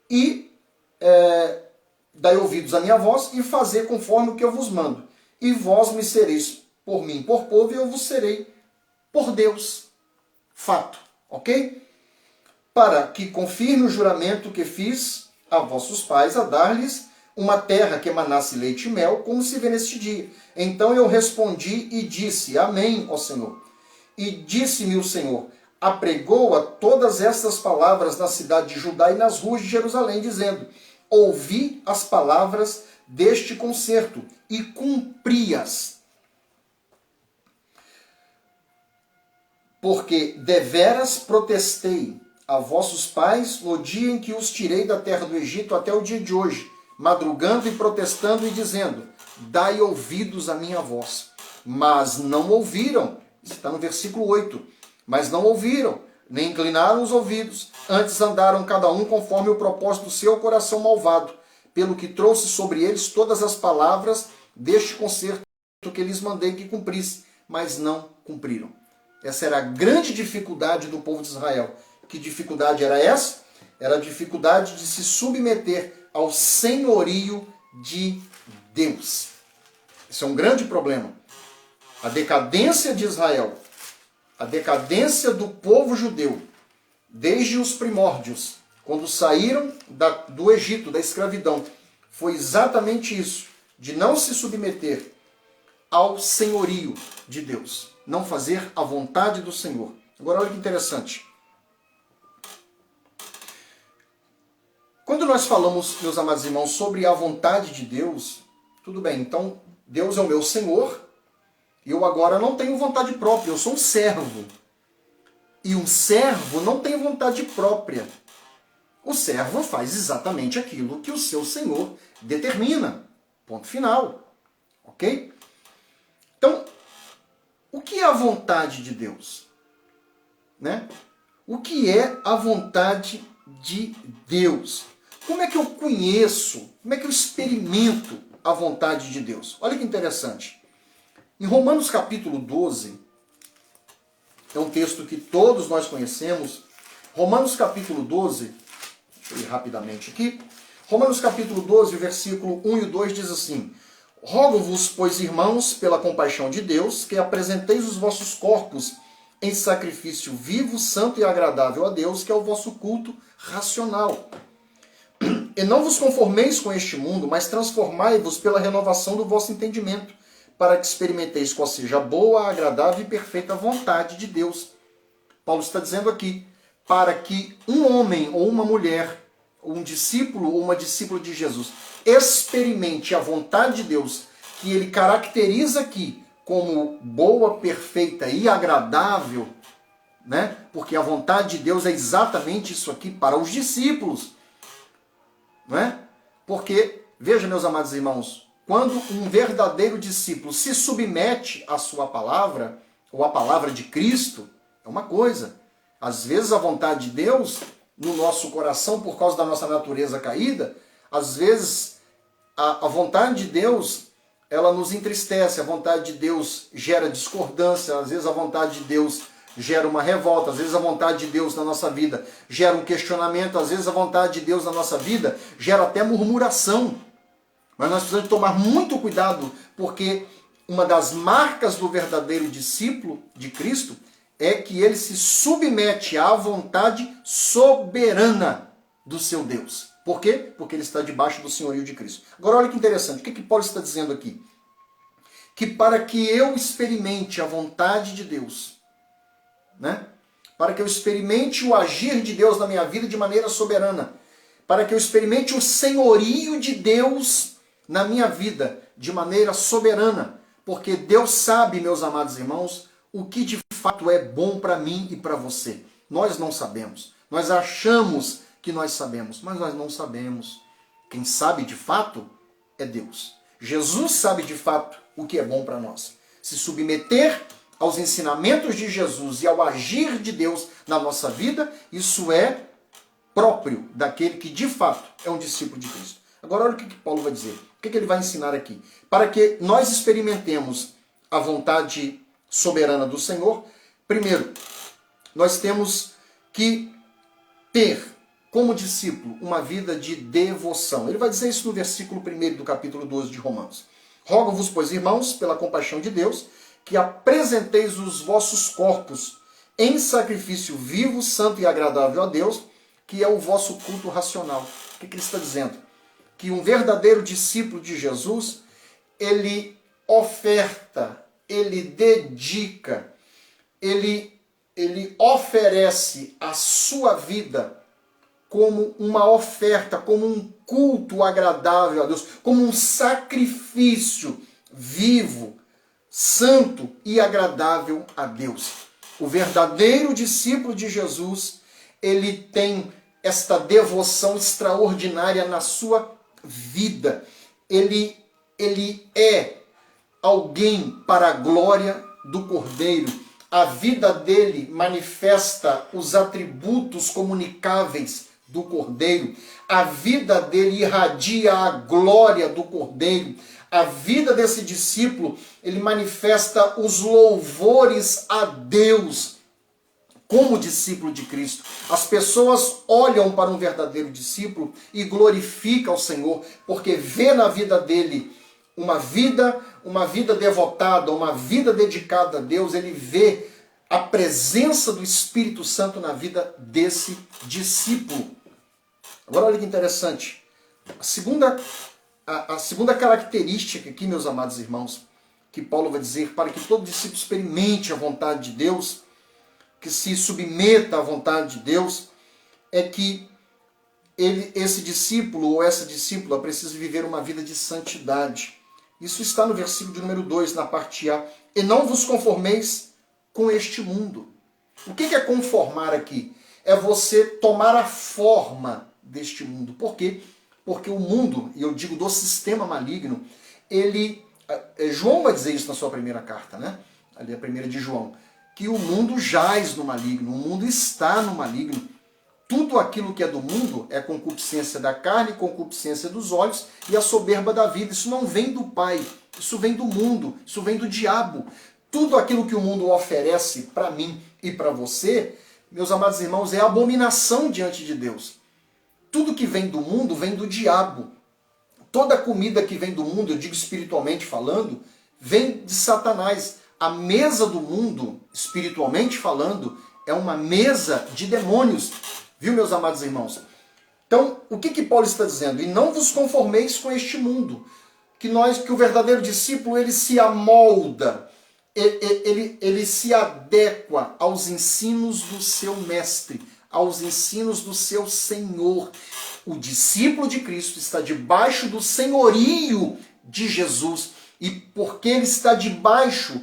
E dai ouvidos à minha voz e fazer conforme o que eu vos mando. E vós me sereis por mim, por povo, e eu vos serei por Deus. Fato. Ok? Para que confirme o juramento que fiz a vossos pais, a dar-lhes uma terra que emanasse leite e mel, como se vê neste dia. Então eu respondi e disse, Amém, ó Senhor. E disse-me o Senhor, apregoa todas estas palavras na cidade de Judá e nas ruas de Jerusalém, dizendo, ouvi as palavras deste concerto e cumpri-as. Porque deveras protestei a vossos pais no dia em que os tirei da terra do Egito até o dia de hoje, madrugando e protestando e dizendo, dai ouvidos à minha voz. Mas não ouviram, isso está no versículo 8, mas não ouviram, nem inclinaram os ouvidos, antes andaram cada um conforme o propósito do seu coração malvado, pelo que trouxe sobre eles todas as palavras deste concerto que lhes mandei que cumprisse, mas não cumpriram. Essa era a grande dificuldade do povo de Israel. Que dificuldade era essa? Era a dificuldade de se submeter ao senhorio de Deus. Isso é um grande problema. A decadência de Israel, a decadência do povo judeu, desde os primórdios, quando saíram do Egito, da escravidão, foi exatamente isso, de não se submeter ao senhorio de Deus. Não fazer a vontade do Senhor. Agora olha que interessante. Quando nós falamos, meus amados irmãos, sobre a vontade de Deus, tudo bem, então Deus é o meu Senhor, e eu agora não tenho vontade própria, eu sou um servo. E um servo não tem vontade própria. O servo faz exatamente aquilo que o seu Senhor determina. Ponto final. Ok? Então, o que é a vontade de Deus? Né? O que é a vontade de Deus? Como é que eu conheço, como é que eu experimento a vontade de Deus? Olha que interessante. Em Romanos capítulo 12, é um texto que todos nós conhecemos. Romanos capítulo 12, deixa eu ir rapidamente aqui. Romanos capítulo 12, versículo 1 e 2 diz assim, rogo-vos, pois, irmãos, pela compaixão de Deus, que apresenteis os vossos corpos em sacrifício vivo, santo e agradável a Deus, que é o vosso culto racional. E não vos conformeis com este mundo, mas transformai-vos pela renovação do vosso entendimento, para que experimenteis qual seja a boa, agradável e perfeita vontade de Deus. Paulo está dizendo aqui, para que um homem ou uma mulher, um discípulo ou uma discípula de Jesus, experimente a vontade de Deus, que ele caracteriza aqui como boa, perfeita e agradável, né? Porque a vontade de Deus é exatamente isso aqui para os discípulos. Não é? Porque, veja, meus amados irmãos, quando um verdadeiro discípulo se submete à sua palavra, ou à palavra de Cristo, é uma coisa. Às vezes a vontade de Deus, no nosso coração, por causa da nossa natureza caída, às vezes a vontade de Deus, ela nos entristece, a vontade de Deus gera discordância, às vezes a vontade de Deus gera uma revolta, às vezes a vontade de Deus na nossa vida gera um questionamento, às vezes a vontade de Deus na nossa vida gera até murmuração. Mas nós precisamos tomar muito cuidado, porque uma das marcas do verdadeiro discípulo de Cristo é que ele se submete à vontade soberana do seu Deus. Por quê? Porque ele está debaixo do senhorio de Cristo. Agora olha que interessante, o que Paulo está dizendo aqui? Que para que eu experimente a vontade de Deus, né? Para que eu experimente o agir de Deus na minha vida de maneira soberana, para que eu experimente o senhorio de Deus na minha vida de maneira soberana, porque Deus sabe, meus amados irmãos, o que de fato é bom para mim e para você. Nós não sabemos. Nós achamos que nós sabemos, mas nós não sabemos. Quem sabe de fato é Deus. Jesus sabe de fato o que é bom para nós. Se submeter aos ensinamentos de Jesus e ao agir de Deus na nossa vida, isso é próprio daquele que de fato é um discípulo de Cristo. Agora olha o que Paulo vai dizer. O que ele vai ensinar aqui? Para que nós experimentemos a vontade soberana do Senhor, primeiro, nós temos que ter como discípulo uma vida de devoção. Ele vai dizer isso no versículo 1 do capítulo 12 de Romanos. Rogo-vos, pois, irmãos, pela compaixão de Deus, que apresenteis os vossos corpos em sacrifício vivo, santo e agradável a Deus, que é o vosso culto racional. O que ele está dizendo? Que um verdadeiro discípulo de Jesus, ele oferta, ele dedica, ele oferece a sua vida como uma oferta, como um culto agradável a Deus, como um sacrifício vivo, santo e agradável a Deus. O verdadeiro discípulo de Jesus, ele tem esta devoção extraordinária na sua vida. Ele é alguém para a glória do Cordeiro. A vida dele manifesta os atributos comunicáveis do Cordeiro. A vida dele irradia a glória do Cordeiro. A vida desse discípulo, ele manifesta os louvores a Deus como discípulo de Cristo. As pessoas olham para um verdadeiro discípulo e glorificam ao Senhor, porque vê na vida dele uma vida devotada, uma vida dedicada a Deus. Ele vê a presença do Espírito Santo na vida desse discípulo. Agora olha que interessante. A segunda característica aqui, meus amados irmãos, que Paulo vai dizer para que todo discípulo experimente a vontade de Deus, que se submeta à vontade de Deus, é que esse discípulo ou essa discípula precisa viver uma vida de santidade. Isso está no versículo de número 2, na parte A. E não vos conformeis com este mundo. O que é conformar aqui? É você tomar a forma deste mundo. Por quê? Porque o mundo, e eu digo do sistema maligno, João vai dizer isso na sua primeira carta, né? Ali a primeira de João, que o mundo jaz no maligno, o mundo está no maligno. Tudo aquilo que é do mundo é concupiscência da carne, concupiscência dos olhos e a soberba da vida. Isso não vem do Pai, isso vem do mundo, isso vem do diabo. Tudo aquilo que o mundo oferece para mim e para você, meus amados irmãos, é abominação diante de Deus. Tudo que vem do mundo vem do diabo. Toda comida que vem do mundo, eu digo espiritualmente falando, vem de Satanás. a mesa do mundo, espiritualmente falando, é uma mesa de demônios. Viu, meus amados irmãos? Então, o que Paulo está dizendo? E não vos conformeis com este mundo. Que o verdadeiro discípulo, ele se amolda, ele se adequa aos ensinos do seu mestre, aos ensinos do seu Senhor. O discípulo de Cristo está debaixo do senhorio de Jesus. E porque ele está debaixo,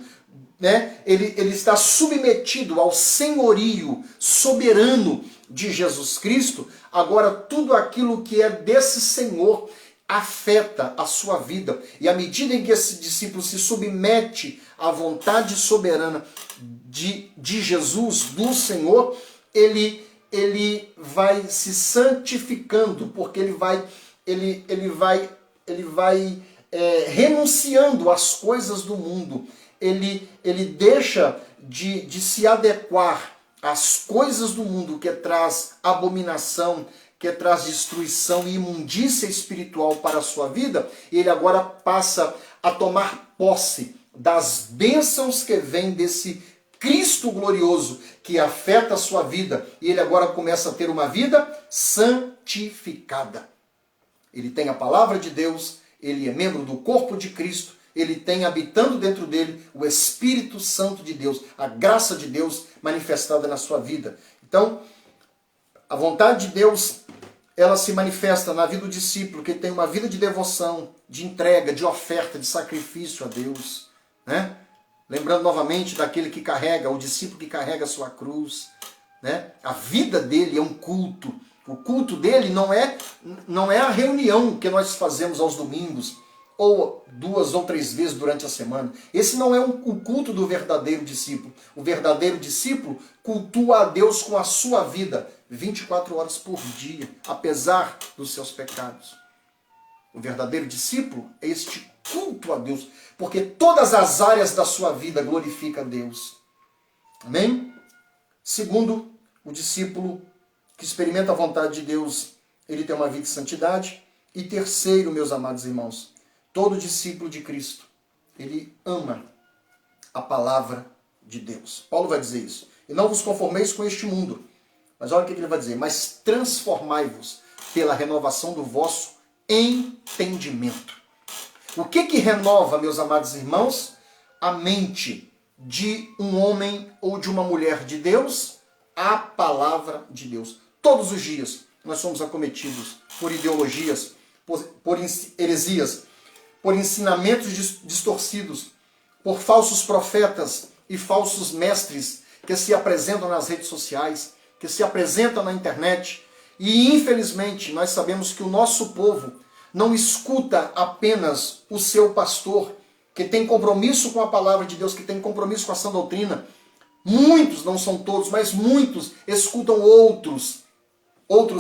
né, ele está submetido ao senhorio soberano de Jesus Cristo, agora tudo aquilo que é desse Senhor afeta a sua vida. E à medida em que esse discípulo se submete à vontade soberana de Jesus, do Senhor, ele vai se santificando, porque ele vai renunciando às coisas do mundo. Ele deixa de se adequar às coisas do mundo, que traz abominação, que traz destruição e imundícia espiritual para a sua vida, e ele agora passa a tomar posse das bênçãos que vêm desse Cristo glorioso, que afeta a sua vida, e ele agora começa a ter uma vida santificada. Ele tem a palavra de Deus, ele é membro do corpo de Cristo, ele tem habitando dentro dele o Espírito Santo de Deus, a graça de Deus manifestada na sua vida. Então, a vontade de Deus, ela se manifesta na vida do discípulo, que tem uma vida de devoção, de entrega, de oferta, de sacrifício a Deus, né? Lembrando novamente daquele que carrega, o discípulo que carrega a sua cruz, né? A vida dele é um culto. O culto dele não é a reunião que nós fazemos aos domingos, ou 2 ou 3 vezes durante a semana. Esse não é o culto do verdadeiro discípulo. O verdadeiro discípulo cultua a Deus com a sua vida, 24 horas por dia, apesar dos seus pecados. O verdadeiro discípulo é este culto a Deus, porque todas as áreas da sua vida glorificam a Deus. Amém? Segundo, o discípulo que experimenta a vontade de Deus, ele tem uma vida de santidade. E terceiro, meus amados irmãos, todo discípulo de Cristo, ele ama a palavra de Deus. Paulo vai dizer isso. E não vos conformeis com este mundo. Mas olha o que ele vai dizer. Mas transformai-vos pela renovação do vosso entendimento. O que renova, meus amados irmãos? A mente de um homem ou de uma mulher de Deus? A palavra de Deus. Todos os dias nós somos acometidos por ideologias, por heresias, por ensinamentos distorcidos, por falsos profetas e falsos mestres que se apresentam nas redes sociais, que se apresentam na internet. E infelizmente nós sabemos que o nosso povo não escuta apenas o seu pastor, que tem compromisso com a palavra de Deus, que tem compromisso com a sã doutrina. Muitos, não são todos, mas muitos escutam outros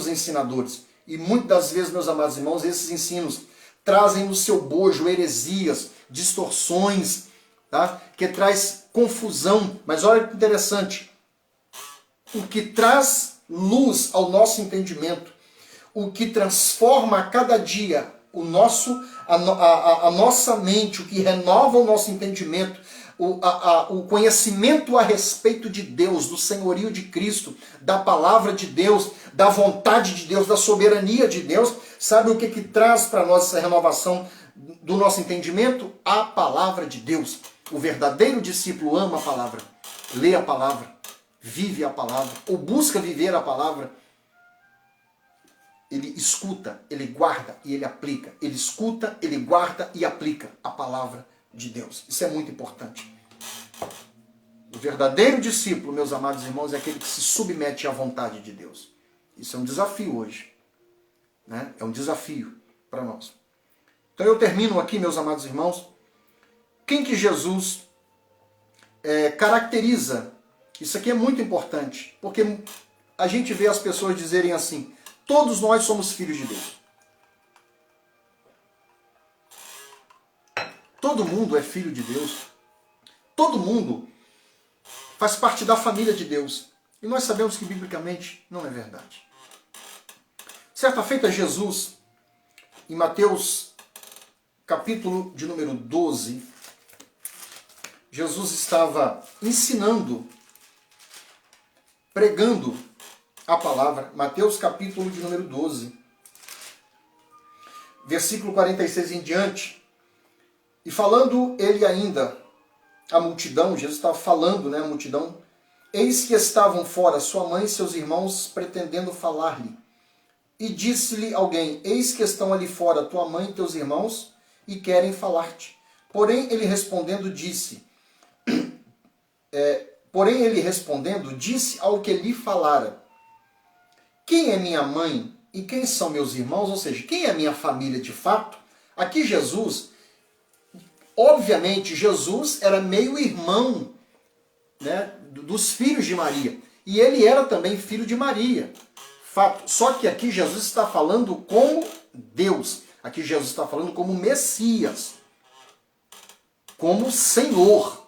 ensinadores. E muitas das vezes, meus amados irmãos, esses ensinos trazem no seu bojo heresias, distorções, tá? Que traz confusão. Mas olha que interessante, o que traz luz ao nosso entendimento, o que transforma a cada dia a nossa mente, o que renova o nosso entendimento, o conhecimento a respeito de Deus, do senhorio de Cristo, da palavra de Deus, da vontade de Deus, da soberania de Deus. Sabe o que traz para nós essa renovação do nosso entendimento? A palavra de Deus. O verdadeiro discípulo ama a palavra, lê a palavra, vive a palavra, ou busca viver a palavra. Ele escuta, ele guarda e ele aplica. Ele escuta, ele guarda e aplica a palavra de Deus. Isso é muito importante. O verdadeiro discípulo, meus amados irmãos, é aquele que se submete à vontade de Deus. Isso é um desafio hoje, né? É um desafio para nós. Então eu termino aqui, meus amados irmãos. Quem que Jesus caracteriza? Isso aqui é muito importante, porque a gente vê as pessoas dizerem assim: todos nós somos filhos de Deus. Todo mundo é filho de Deus. Todo mundo faz parte da família de Deus. E nós sabemos que biblicamente não é verdade. Certa feita, Jesus, em Mateus capítulo de número 12, Jesus estava ensinando, pregando a palavra. Mateus capítulo de número 12, versículo 46 em diante. E falando ele ainda à multidão, Jesus estava falando, à multidão, eis que estavam fora sua mãe e seus irmãos pretendendo falar-lhe. E disse-lhe alguém, eis que estão ali fora tua mãe e teus irmãos e querem falar-te. Porém ele respondendo disse ao que lhe falara, quem é minha mãe e quem são meus irmãos? Ou seja, quem é minha família de fato? Aqui Jesus, obviamente Jesus era meio irmão, dos filhos de Maria. E ele era também filho de Maria. Fato. Só que aqui Jesus está falando como Deus. Aqui Jesus está falando como Messias. Como Senhor.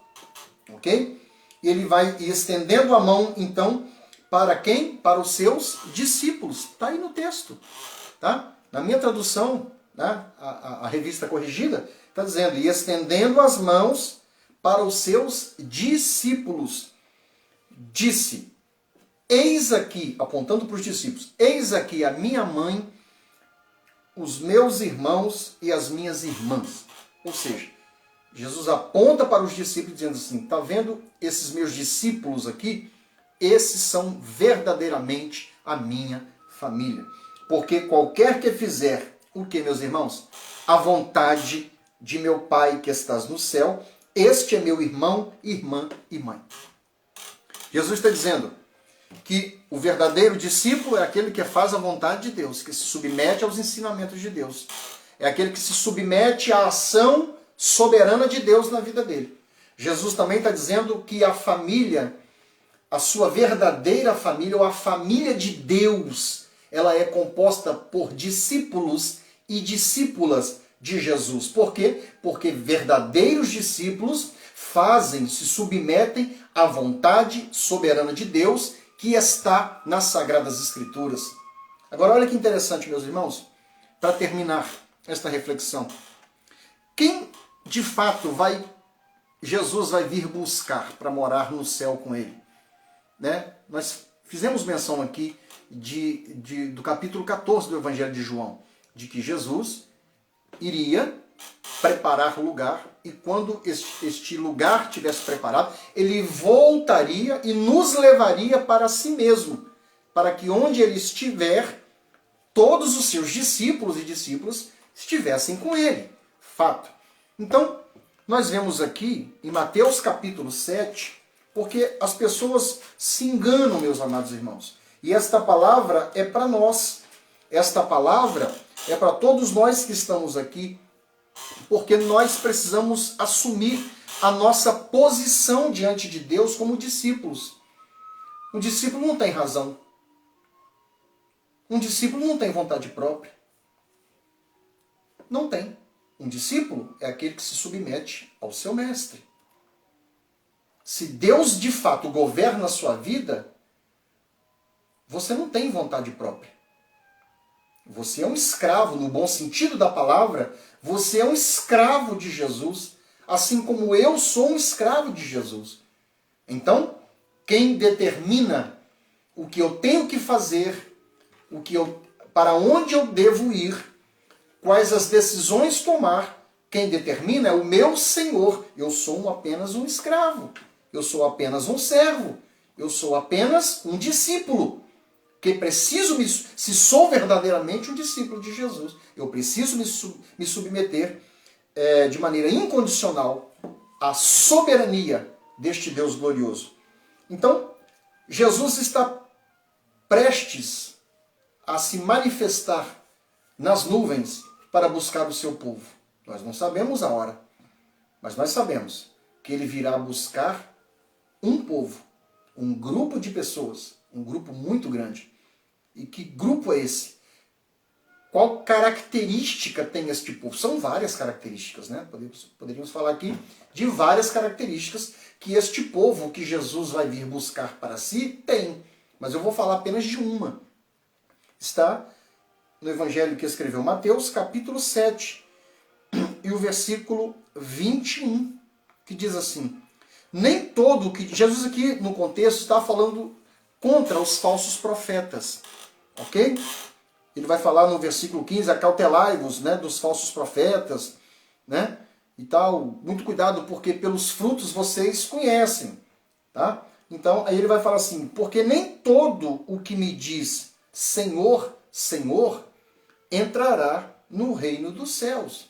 Ok? E ele vai estendendo a mão, então, para quem? Para os seus discípulos. Está aí no texto. Tá? Na minha tradução, a revista corrigida, está dizendo, e estendendo as mãos para os seus discípulos, disse, eis aqui, apontando para os discípulos, eis aqui a minha mãe, os meus irmãos e as minhas irmãs. Ou seja, Jesus aponta para os discípulos dizendo assim, está vendo esses meus discípulos aqui? Esses são verdadeiramente a minha família. Porque qualquer que fizer o que, meus irmãos? A vontade de meu Pai que estás no céu, este é meu irmão, irmã e mãe. Jesus está dizendo que o verdadeiro discípulo é aquele que faz a vontade de Deus, que se submete aos ensinamentos de Deus. É aquele que se submete à ação soberana de Deus na vida dele. Jesus também está dizendo que a família, a sua verdadeira família, ou a família de Deus, ela é composta por discípulos e discípulas de Jesus. Por quê? Porque verdadeiros discípulos se submetem à vontade soberana de Deus que está nas Sagradas Escrituras. Agora olha que interessante, meus irmãos, para terminar esta reflexão. Quem de fato Jesus vai vir buscar para morar no céu com ele? Nós fizemos menção aqui do capítulo 14 do Evangelho de João, de que Jesus iria preparar o lugar e quando este lugar tivesse preparado, ele voltaria e nos levaria para si mesmo, para que onde ele estiver, todos os seus discípulos e discípulas estivessem com ele. Fato. Então, nós vemos aqui em Mateus capítulo 7, porque as pessoas se enganam, meus amados irmãos. E esta palavra é para nós. Esta palavra é para todos nós que estamos aqui, porque nós precisamos assumir a nossa posição diante de Deus como discípulos. Um discípulo não tem razão. Um discípulo não tem vontade própria. Não tem. Um discípulo é aquele que se submete ao seu mestre. Se Deus de fato governa a sua vida, você não tem vontade própria. Você é um escravo, no bom sentido da palavra, você é um escravo de Jesus, assim como eu sou um escravo de Jesus. Então, quem determina o que eu tenho que fazer, para onde eu devo ir, quais as decisões tomar, quem determina é o meu Senhor. Eu sou apenas um escravo, eu sou apenas um servo, eu sou apenas um discípulo. Que preciso se sou verdadeiramente um discípulo de Jesus, eu preciso me submeter de maneira incondicional à soberania deste Deus glorioso. Então, Jesus está prestes a se manifestar nas nuvens para buscar o seu povo. Nós não sabemos a hora, mas nós sabemos que ele virá buscar um povo, um grupo de pessoas, um grupo muito grande. E que grupo é esse? Qual característica tem este povo? São várias características, Poderíamos falar aqui de várias características que este povo que Jesus vai vir buscar para si tem. Mas eu vou falar apenas de uma. Está no Evangelho que escreveu Mateus, capítulo 7, e o versículo 21, que diz assim: nem todo o que... Jesus aqui, no contexto, está falando contra os falsos profetas. Ok? Ele vai falar no versículo 15, acautelai-vos, né, dos falsos profetas, né, e tal. Muito cuidado, porque pelos frutos vocês conhecem. Tá? Então, aí ele vai falar assim, porque nem todo o que me diz Senhor, Senhor, entrará no reino dos céus.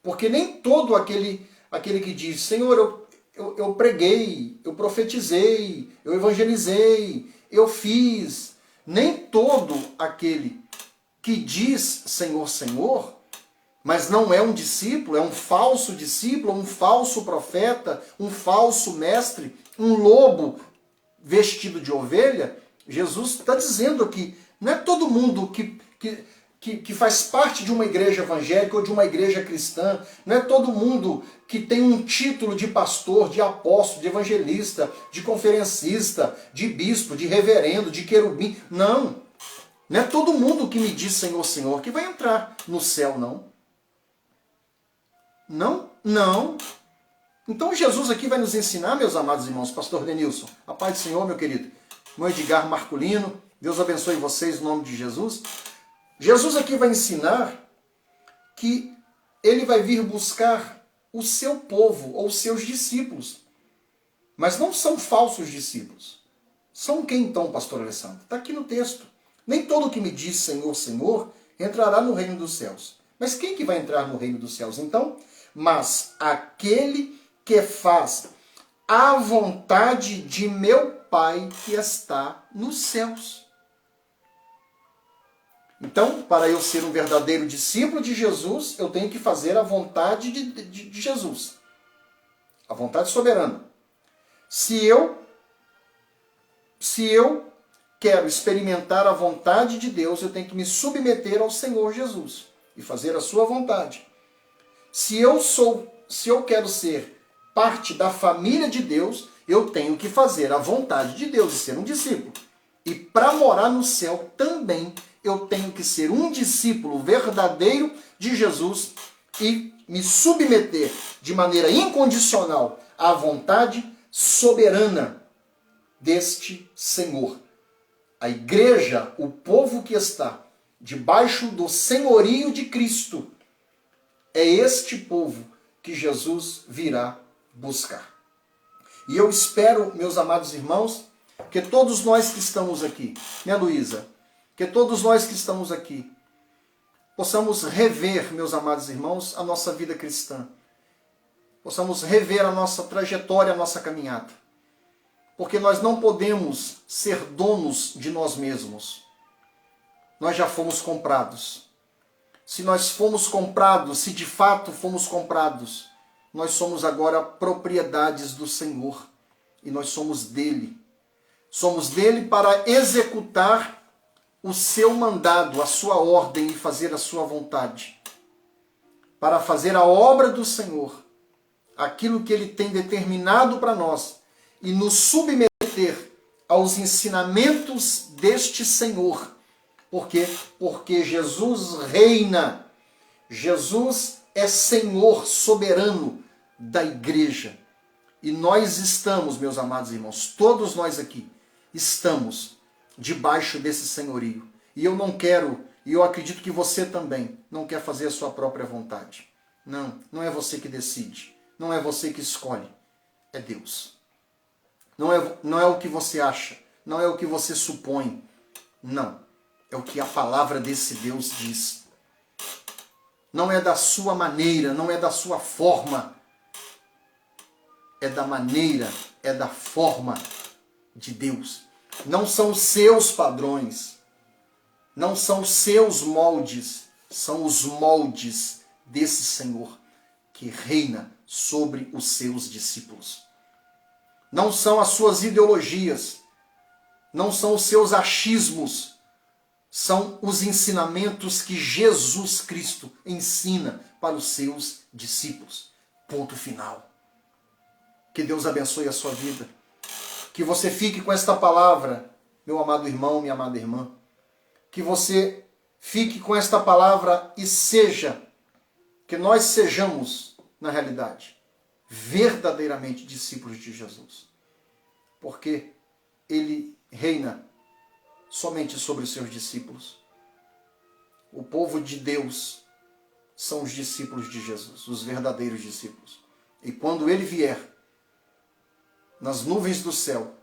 Porque nem todo aquele que diz, Senhor, eu preguei, eu profetizei, eu evangelizei, eu fiz. Nem todo aquele que diz Senhor, Senhor, mas não é um discípulo, é um falso discípulo, um falso profeta, um falso mestre, um lobo vestido de ovelha. Jesus está dizendo aqui, não é todo mundo que faz parte de uma igreja evangélica ou de uma igreja cristã, não é todo mundo que tem um título de pastor, de apóstolo, de evangelista, de conferencista, de bispo, de reverendo, de querubim. Não. Não é todo mundo que me diz Senhor, Senhor que vai entrar no céu, não. Não, não. Então Jesus aqui vai nos ensinar, meus amados irmãos, pastor Denilson, a paz do Senhor, meu querido, meu Edgar Marculino, Deus abençoe vocês no nome de Jesus. Jesus aqui vai ensinar que ele vai vir buscar o seu povo ou os seus discípulos. Mas não são falsos discípulos. São quem então, pastor Alessandro? Está aqui no texto. Nem todo que me diz Senhor, Senhor, entrará no reino dos céus. Mas quem que vai entrar no reino dos céus então? Mas aquele que faz a vontade de meu Pai que está nos céus. Então, para eu ser um verdadeiro discípulo de Jesus, eu tenho que fazer a vontade de Jesus. A vontade soberana. Se eu quero experimentar a vontade de Deus, eu tenho que me submeter ao Senhor Jesus e fazer a sua vontade. Se eu quero ser parte da família de Deus, eu tenho que fazer a vontade de Deus e ser um discípulo. E para morar no céu também eu tenho que ser um discípulo verdadeiro de Jesus e me submeter de maneira incondicional à vontade soberana deste Senhor. A igreja, o povo que está debaixo do senhorio de Cristo, é este povo que Jesus virá buscar. E eu espero, meus amados irmãos, que todos nós que estamos aqui, né, Luísa? Que todos nós que estamos aqui possamos rever, meus amados irmãos, a nossa vida cristã. Possamos rever a nossa trajetória, a nossa caminhada. Porque nós não podemos ser donos de nós mesmos. Nós já fomos comprados. Se nós fomos comprados, se de fato fomos comprados, nós somos agora propriedades do Senhor. E nós somos dele. Somos dele para executar o seu mandado, a sua ordem e fazer a sua vontade. Para fazer a obra do Senhor. Aquilo que ele tem determinado para nós. E nos submeter aos ensinamentos deste Senhor. Por quê? Porque Jesus reina. Jesus é Senhor soberano da igreja. E nós estamos, meus amados irmãos, todos nós aqui, estamos debaixo desse senhorio. E eu não quero, e eu acredito que você também, não quer fazer a sua própria vontade. Não, não é você que decide. Não é você que escolhe. É Deus. Não é o que você acha, não é o que você supõe, não. É o que a palavra desse Deus diz. Não é da sua maneira, não é da sua forma. É da maneira, é da forma de Deus. Não são os seus padrões, não são os seus moldes, são os moldes desse Senhor que reina sobre os seus discípulos. Não são as suas ideologias, não são os seus achismos, são os ensinamentos que Jesus Cristo ensina para os seus discípulos. Ponto final. Que Deus abençoe a sua vida. Que você fique com esta palavra, meu amado irmão, minha amada irmã. Que você fique com esta palavra e que nós sejamos, na realidade, verdadeiramente discípulos de Jesus. Porque ele reina somente sobre os seus discípulos. O povo de Deus são os discípulos de Jesus, os verdadeiros discípulos. E quando ele vier nas nuvens do céu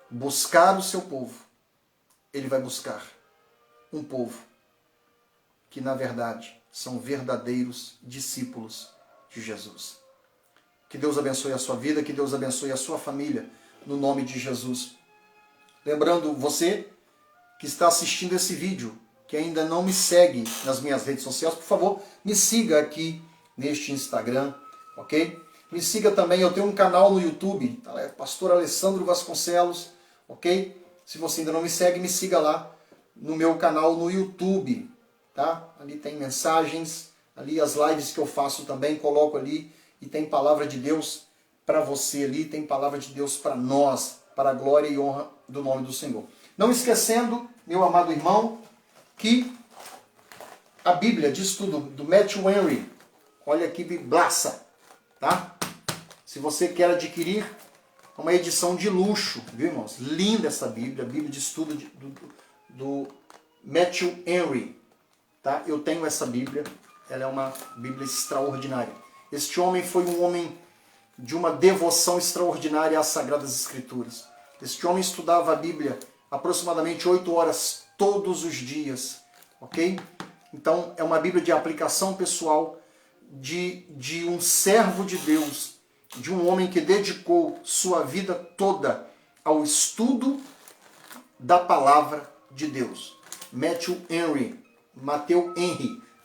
buscar o seu povo, ele vai buscar um povo que, na verdade, são verdadeiros discípulos de Jesus. Que Deus abençoe a sua vida, que Deus abençoe a sua família, no nome de Jesus. Lembrando, você que está assistindo esse vídeo, que ainda não me segue nas minhas redes sociais, por favor, me siga aqui neste Instagram, ok? Me siga também, eu tenho um canal no YouTube, Pastor Alessandro Vasconcelos, ok? Se você ainda não me segue, me siga lá no meu canal no YouTube, tá? Ali tem mensagens, ali as lives que eu faço também, coloco ali, e tem palavra de Deus para você ali, tem palavra de Deus para nós, para a glória e honra do nome do Senhor. Não esquecendo, meu amado irmão, que a Bíblia diz tudo, do Matthew Henry, olha que biblaça, tá? Se você quer adquirir uma edição de luxo, viu, irmãos? Linda essa Bíblia, a Bíblia de estudo do Matthew Henry, tá? Eu tenho essa Bíblia, ela é uma Bíblia extraordinária. Este homem foi um homem de uma devoção extraordinária às Sagradas Escrituras. Este homem estudava a Bíblia aproximadamente 8 horas todos os dias, ok? Então é uma Bíblia de aplicação pessoal de um servo de Deus, de um homem que dedicou sua vida toda ao estudo da palavra de Deus. Matthew Henry,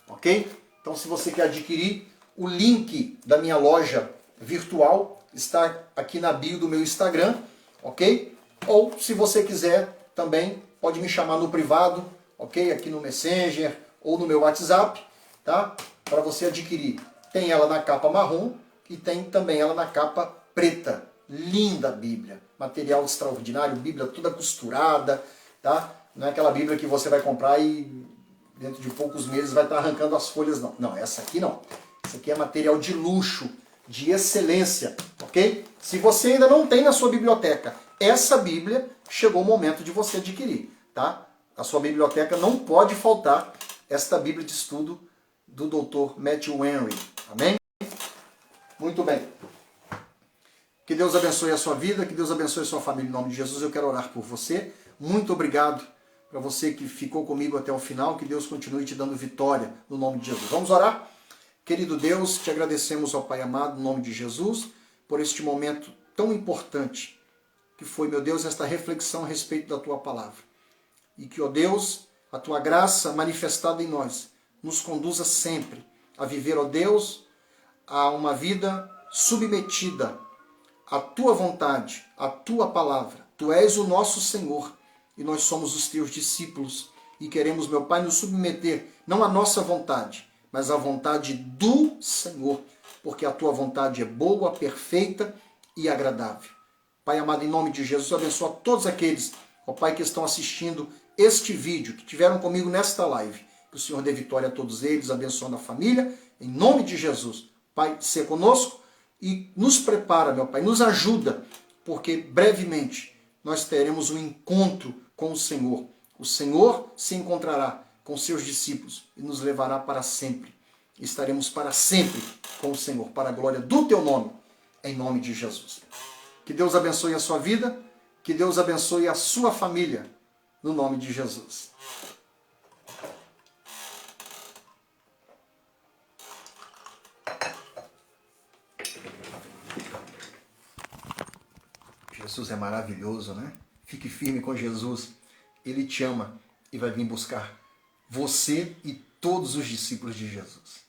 ok? Então se você quer adquirir, o link da minha loja virtual está aqui na bio do meu Instagram, ok? Ou se você quiser também, pode me chamar no privado, ok? Aqui no Messenger ou no meu WhatsApp, tá? Para você adquirir. Tem ela na capa marrom e tem também ela na capa preta. Linda a Bíblia. Material extraordinário, Bíblia toda costurada, tá? Não é aquela Bíblia que você vai comprar e dentro de poucos meses vai estar arrancando as folhas, não. Não, essa aqui não. Essa aqui é material de luxo, de excelência, ok? Se você ainda não tem na sua biblioteca essa Bíblia, chegou o momento de você adquirir, tá? A sua biblioteca não pode faltar esta Bíblia de estudo do Dr. Matthew Henry, amém? Muito bem. Que Deus abençoe a sua vida, que Deus abençoe a sua família em nome de Jesus. Eu quero orar por você. Muito obrigado para você que ficou comigo até o final, que Deus continue te dando vitória no nome de Jesus. Vamos orar? Querido Deus, te agradecemos, ó Pai amado, no nome de Jesus, por este momento tão importante que foi, meu Deus, esta reflexão a respeito da Tua palavra. E que, ó Deus, a Tua graça manifestada em nós nos conduza sempre a viver, ó Deus, a uma vida submetida à Tua vontade, à Tua palavra. Tu és o nosso Senhor e nós somos os Teus discípulos e queremos, meu Pai, nos submeter não à nossa vontade, mas à vontade do Senhor, porque a Tua vontade é boa, perfeita e agradável. Pai amado, em nome de Jesus, abençoa todos aqueles, ó Pai, que estão assistindo este vídeo, que tiveram comigo nesta live. Que o Senhor dê vitória a todos eles, abençoando a família, em nome de Jesus. Pai, seja conosco e nos prepara, meu Pai, nos ajuda, porque brevemente nós teremos um encontro com o Senhor. O Senhor se encontrará com seus discípulos e nos levará para sempre. Estaremos para sempre com o Senhor, para a glória do Teu nome, em nome de Jesus. Que Deus abençoe a sua vida, que Deus abençoe a sua família, no nome de Jesus. Jesus é maravilhoso, né? Fique firme com Jesus. Ele te ama e vai vir buscar você e todos os discípulos de Jesus.